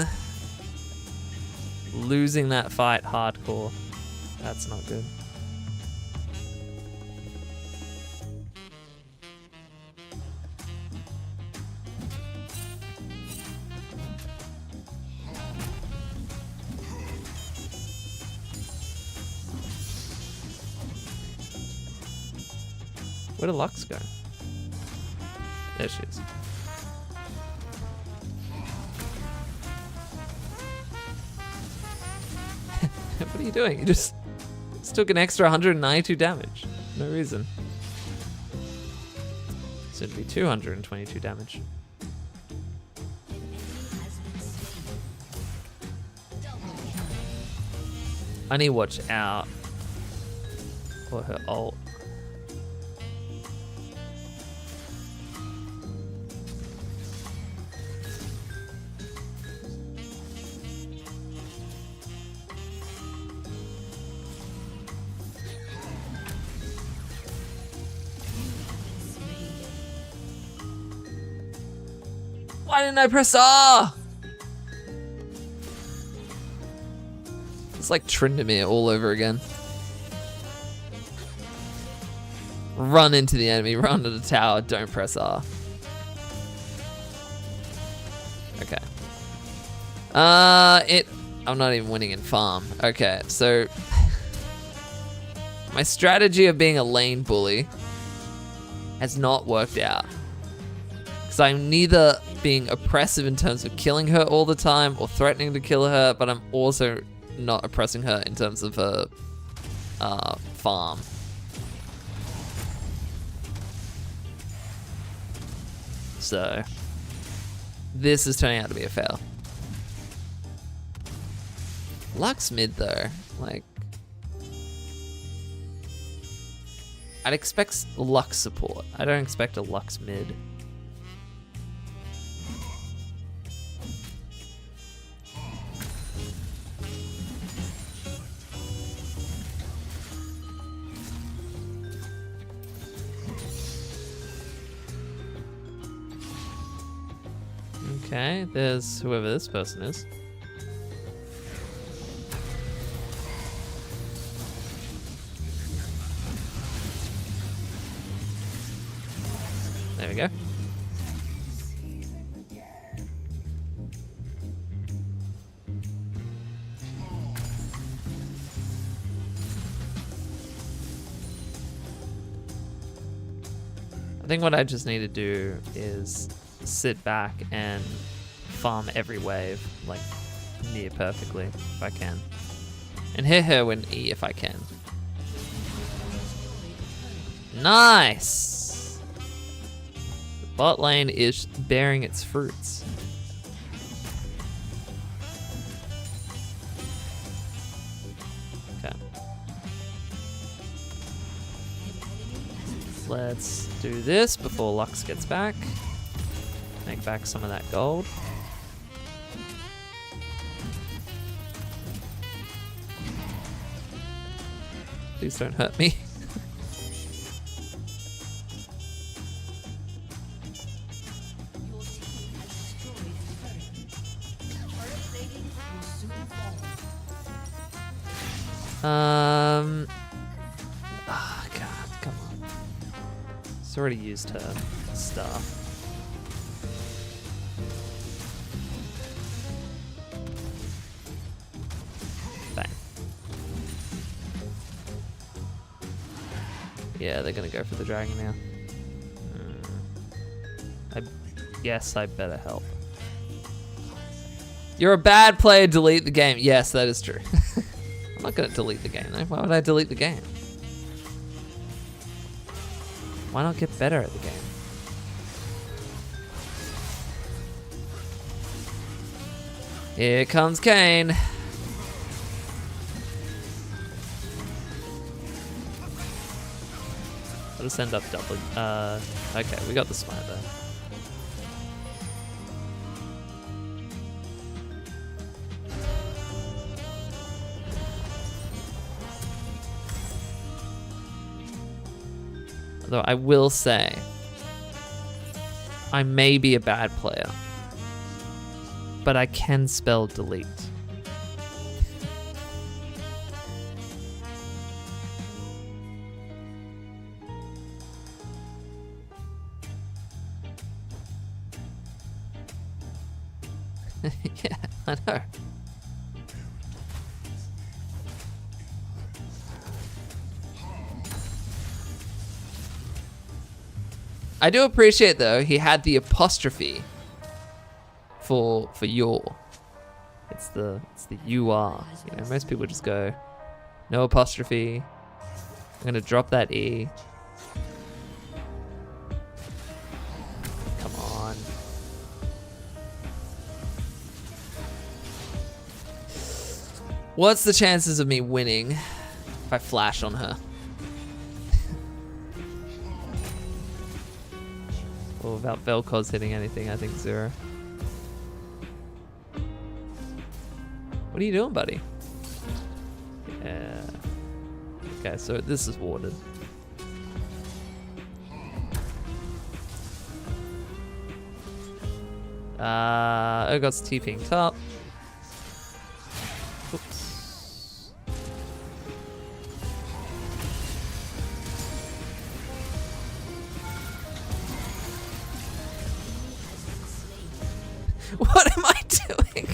losing that fight hardcore. That's not good. Where did Lux go? There she is. What are you doing? You just took an extra 192 damage. No reason. So it'd be 222 damage. I need to watch out for her ult. Why didn't I press R? It's like Tryndamere all over again. Run into the enemy, run to the tower, don't press R. Okay. I'm not even winning in farm. Okay, so my strategy of being a lane bully has not worked out. Because I'm neither being oppressive in terms of killing her all the time or threatening to kill her, but I'm also not oppressing her in terms of her farm. So this is turning out to be a fail. Lux mid though, like I'd expect Lux support. I don't expect a Lux mid. Okay, there's whoever this person is. There we go. I think what I just need to do is sit back and farm every wave, like near perfectly if I can. And hit her with E if I can. Nice! The bot lane is bearing its fruits. Okay. Let's do this before Lux gets back. Make back some of that gold. Please don't hurt me. Oh God, come on. It's already used her stuff. Yeah, they're gonna go for the dragon now. Yes, I better help. You're a bad player, delete the game. Yes, that is true. I'm not gonna delete the game though. Why would I delete the game? Why not get better at the game? Here comes Kane. I'll just end up doubling. Okay, we got the smite there. Although I will say, I may be a bad player, but I can spell delete. Yeah, I know. I do appreciate though, he had the apostrophe for your. It's the you are. You know, most people just go no apostrophe. I'm gonna drop that E. Come on. What's the chances of me winning if I flash on her? Or without Vel'Koz hitting anything, I think 0. What are you doing, buddy? Yeah. Okay, so this is warded. Urgot's TPing top. Oops. What am I doing?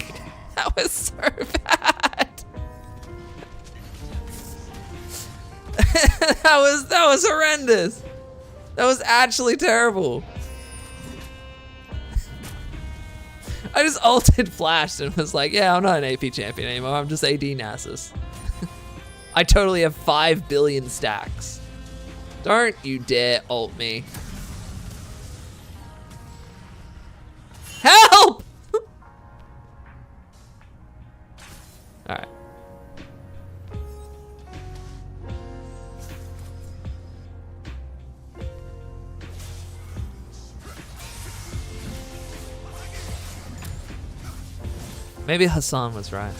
That was so bad. that was horrendous. That was actually terrible. I just ulted flashed and was like, yeah, I'm not an AP champion anymore. I'm just AD Nasus. I totally have 5 billion stacks. Don't you dare ult me. Help! Alright. Maybe Hassan was right.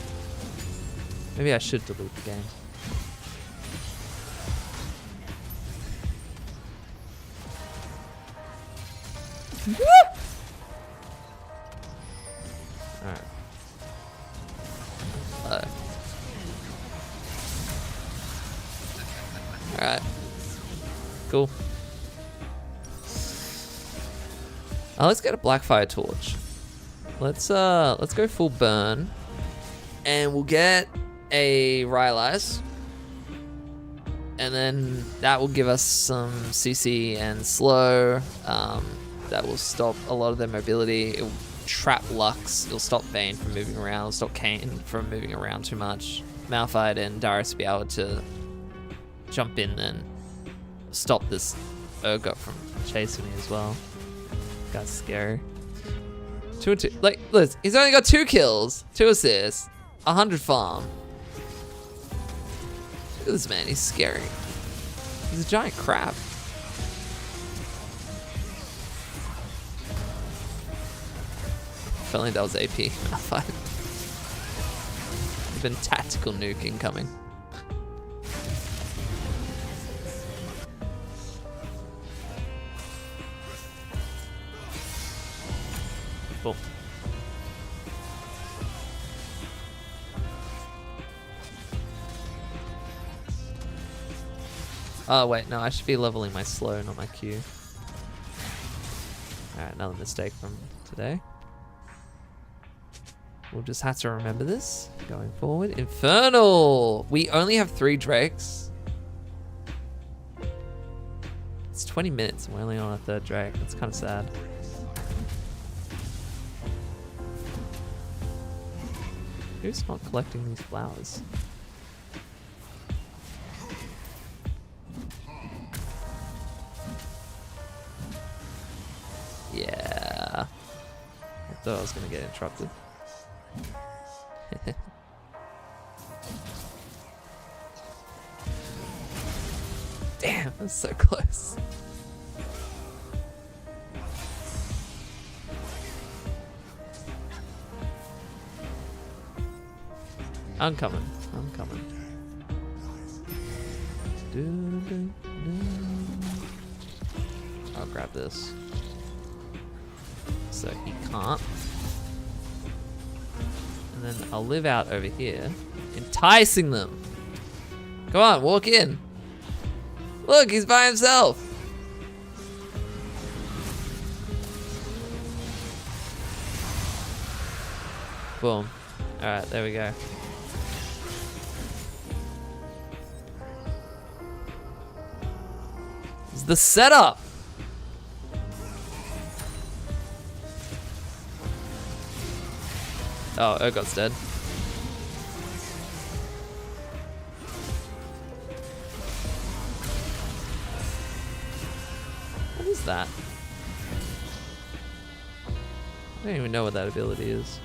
Maybe I should delete the game. Alright. Alright. Cool. Let's get a Blackfire torch. Let's go full burn, and we'll get a Rylai's, and then that will give us some CC and slow. That will stop a lot of their mobility. It will trap Lux. It'll stop Vayne from moving around. It'll stop Kayn from moving around too much. Malphite and Darius will be able to jump in and stop this Urgot from chasing me as well. That's scary. 2 and 2. Like, listen, he's only got 2 kills, 2 assists, 100 farm. Look at this man, he's scary. He's a giant crab. Felt like that was AP. Malphite. There's been tactical nuke incoming. Cool. Oh wait, no, I should be leveling my slow, not my Q. Alright, another mistake from today. We'll just have to remember this going forward. Infernal! We only have 3 Drakes. It's 20 minutes and we're only on a 3rd Drake. That's kind of sad. Who's not collecting these flowers? Yeah. I thought I was gonna get interrupted. Damn, that's so close. I'm coming. I'm coming. I'll grab this. So he can't. And then I'll live out over here, enticing them. Come on, walk in. Look, he's by himself. Boom. All right, there we go. It's the setup. Oh, Urgot's dead. What is that? I don't even know what that ability is.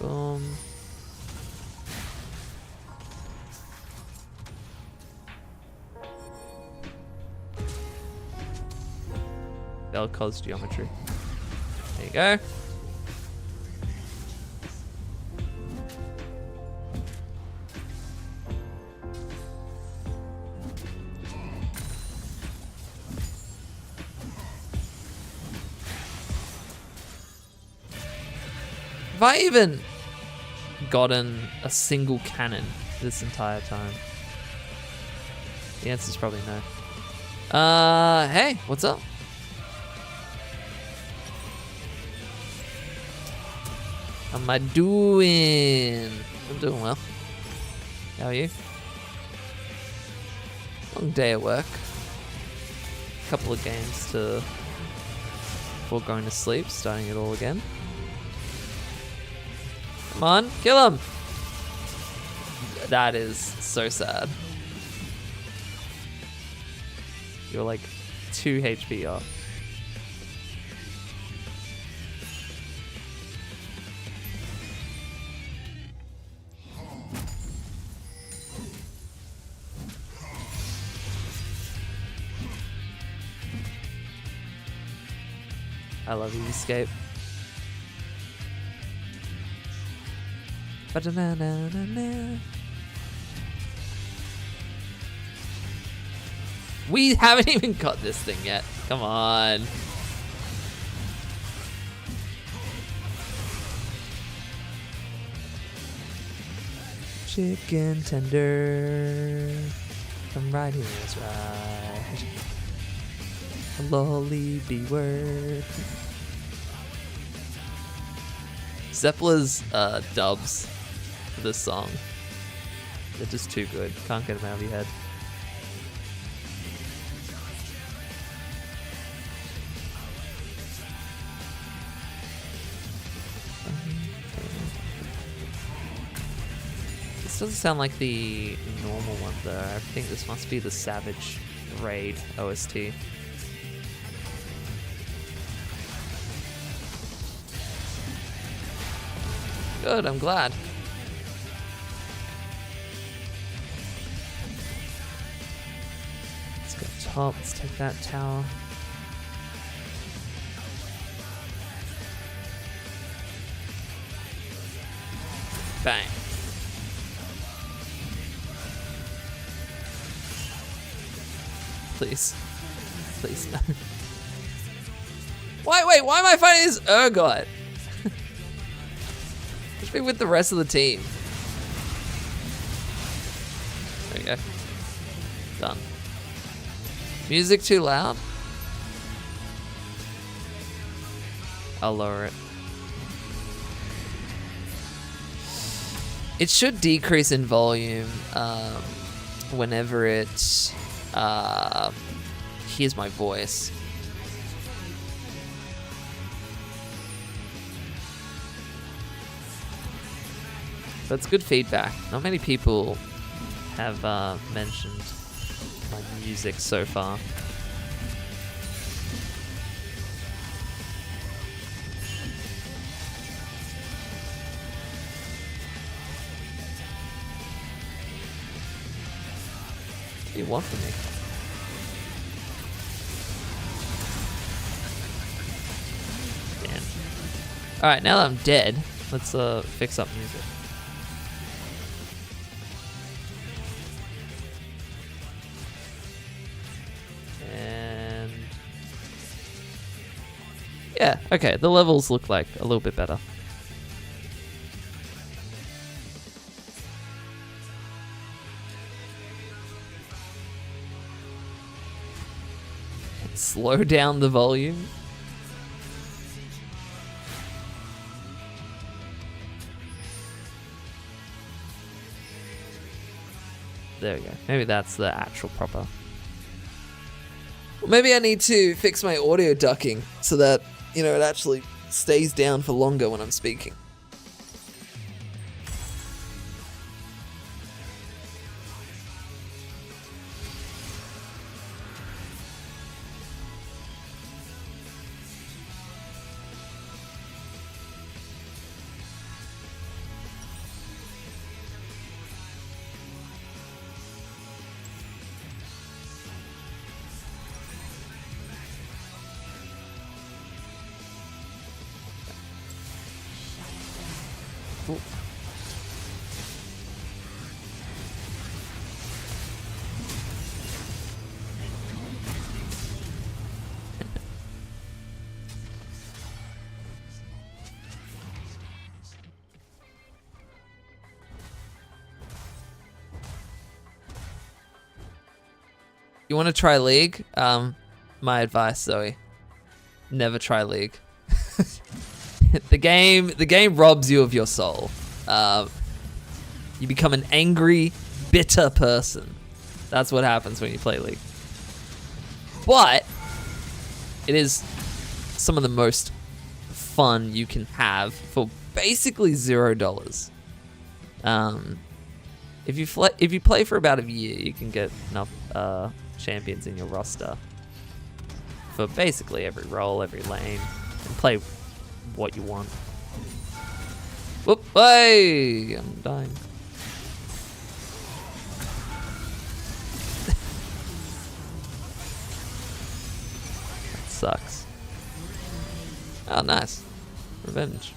Boom. Belkoz's geometry. There you go. Have I even gotten a single cannon this entire time? The answer's probably no. Hey, what's up? How am I doing? I'm doing well. How are you? Long day at work. Couple of games before going to sleep, starting it all again. Come on, kill him! That is so sad. You're like 2 HP off. I love you, Escape. Ba-da-na-na-na-na. We haven't even got this thing yet. Come on. Chicken tender. Come right here, that's right. A lolly B-word. Zeppela's dubs for this song. They're just too good. Can't get them out of your head. This doesn't sound like the normal one though. I think this must be the Savage Raid OST. Good, I'm glad. Let's go top, let's take that tower. Bang. Please. Please, no. Wait, why am I fighting this Urgot? Just be with the rest of the team. There we go. Done. Music too loud? I'll lower it. It should decrease in volume whenever it hears my voice. That's good feedback. Not many people have mentioned my music so far. do you want from me? Damn. Alright, now that I'm dead, let's fix up music. And yeah, okay, the levels look like a little bit better. Slow down the volume. There we go. Maybe that's the actual proper. Well, maybe I need to fix my audio ducking so that, you know, it actually stays down for longer when I'm speaking. Ooh. You want to try League? My advice, Zoe, never try League. The game robs you of your soul. You become an angry, bitter person. That's what happens when you play League. But it is some of the most fun you can have for basically $0. If you play for about a year, you can get enough champions in your roster for basically every role, every lane, and play what you want. Whoop! Hey! I'm dying. That sucks. Oh, nice. Revenge.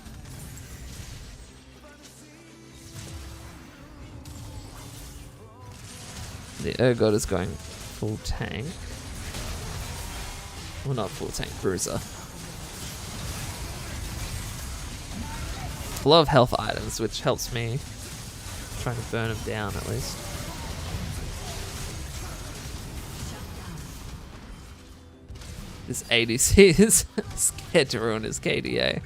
The Urgot is going full tank. Well, not full tank, bruiser. A lot of health items, which helps me trying to burn him down at least. This ADC is scared to ruin his KDA.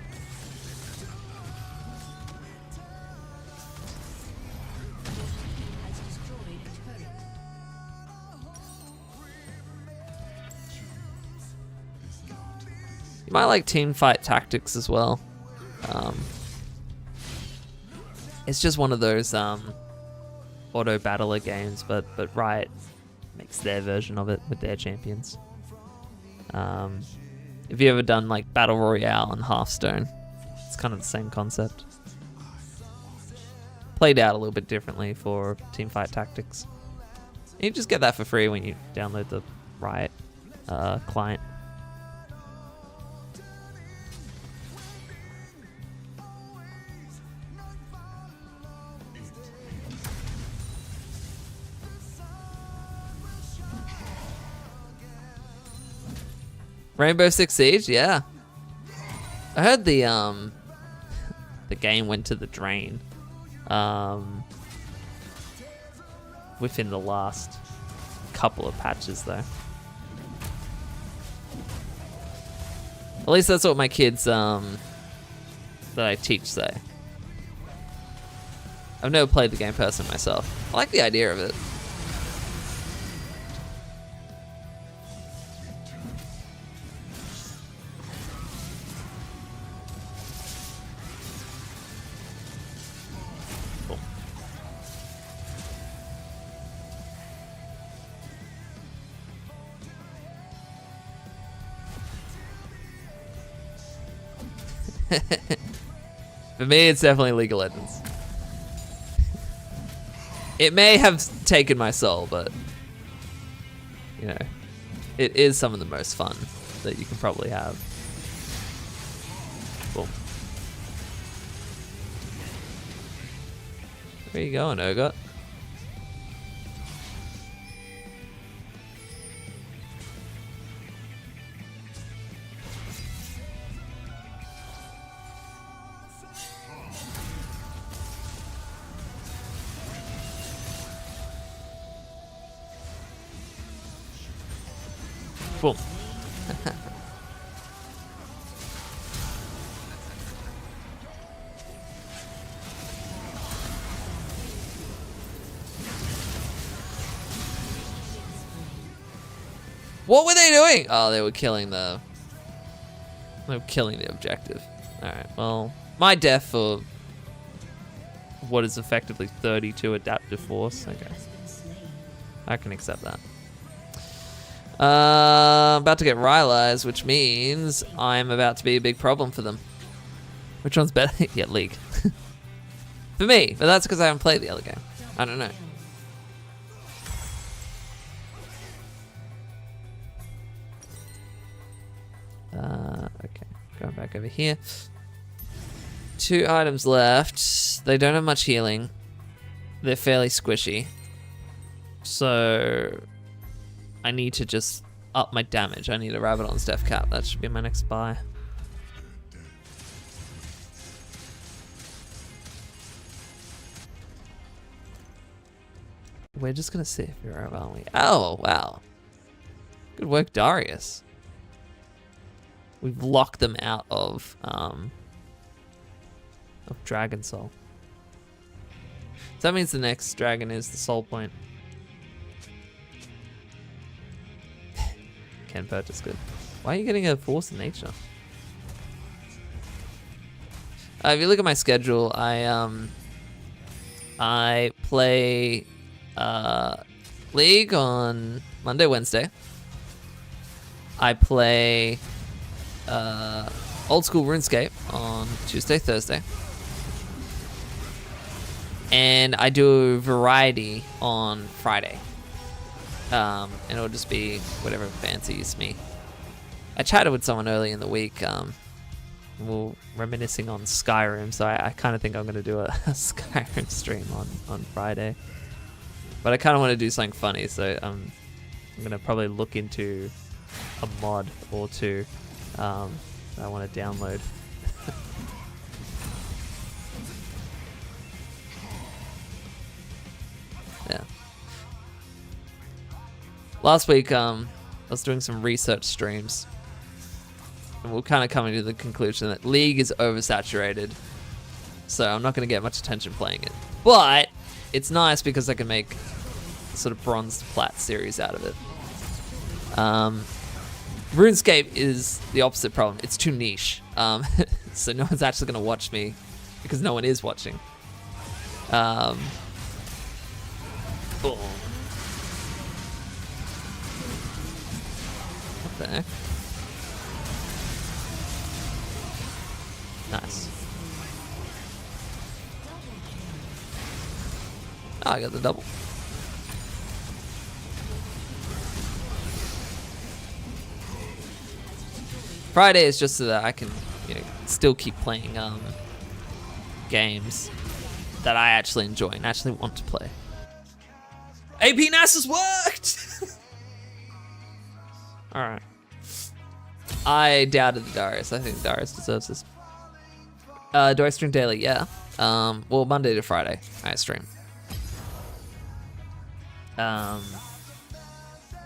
You might like team fight tactics as well. It's just one of those auto battler games, but Riot makes their version of it with their champions. If you ever done like Battle Royale and Hearthstone, it's kind of the same concept. Played out a little bit differently for teamfight tactics. You just get that for free when you download the Riot client. Rainbow Six Siege, yeah. I heard the game went to the drain within the last couple of patches though. At least that's what my kids that I teach say. I've never played the game personally myself. I like the idea of it. For me, it's definitely League of Legends. It may have taken my soul, but you know, it is some of the most fun that you can probably have. Boom. Where you going, Urgot? Boom. What were they doing? Oh, they were killing the... They were killing the objective. Alright, well, my death for what is effectively 32 adaptive force. Okay. I can accept that. About to get Rylized, which means I'm about to be a big problem for them. Which one's better? Yeah, League. For me, but that's because I haven't played the other game. I don't know. Okay, going back over here. 2 items left. They don't have much healing. They're fairly squishy. So I need to just up my damage. I need a Rabadon's Death Cap. That should be my next buy. We're just gonna sit here, aren't we? Oh, wow. Good work, Darius. We've locked them out of Dragon Soul. So that means the next dragon is the Soul Point. Can purchase good. Why are you getting a Force of Nature? If you look at my schedule, I play League on Monday, Wednesday. I play Old School RuneScape on Tuesday, Thursday. And I do Variety on Friday. And it'll just be whatever fancies me. I chatted with someone early in the week. We were reminiscing on Skyrim, so I kind of think I'm going to do a Skyrim stream on Friday. But I kind of want to do something funny, so I'm going to probably look into a mod or two that I want to download. Yeah. Last week, I was doing some research streams, and we're kind of coming to the conclusion that League is oversaturated, so I'm not going to get much attention playing it. But it's nice because I can make sort of bronze to plat series out of it. RuneScape is the opposite problem. It's too niche, so no one's actually going to watch me because no one is watching. Boom. What the heck? Nice. Oh, I got the double. Friday is just so that I can, you know, still keep playing games that I actually enjoy and actually want to play. AP NAS has worked! Alright. I doubted the Darius. I think Darius deserves this. Do I stream daily? Yeah. Well, Monday to Friday, I stream.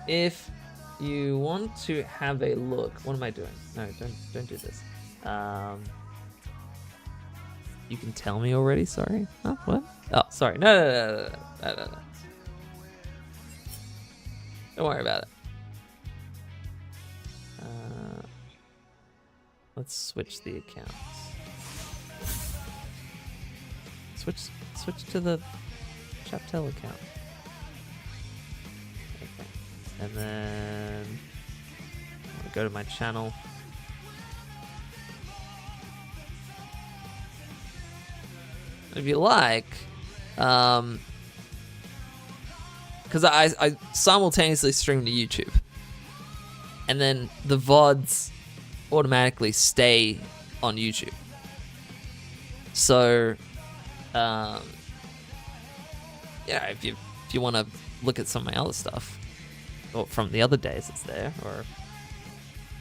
If you want to have a look, what am I doing? No, don't do this. You can tell me already. Sorry. Huh? What? Oh, sorry. No. Don't worry about it. Let's switch the accounts. Switch to the Chaptel account. Okay. And then I'm gonna go to my channel. If you like, because I simultaneously stream to YouTube, and then the VODs automatically stay on YouTube. So, yeah, if you want to look at some of my other stuff, or from the other days, it's there. Or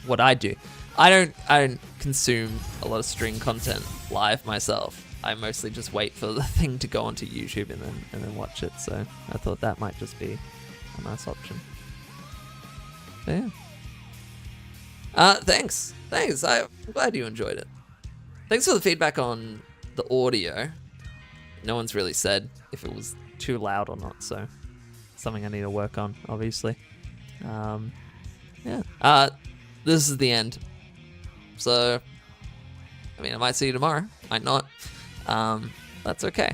what I do, I don't consume a lot of stream content live myself. I mostly just wait for the thing to go onto YouTube and then watch it. So I thought that might just be a nice option. So yeah. Thanks. I'm glad you enjoyed it. Thanks for the feedback on the audio. No one's really said if it was too loud or not, so something I need to work on, obviously. Yeah. This is the end. So, I mean, I might see you tomorrow. Might not. That's okay.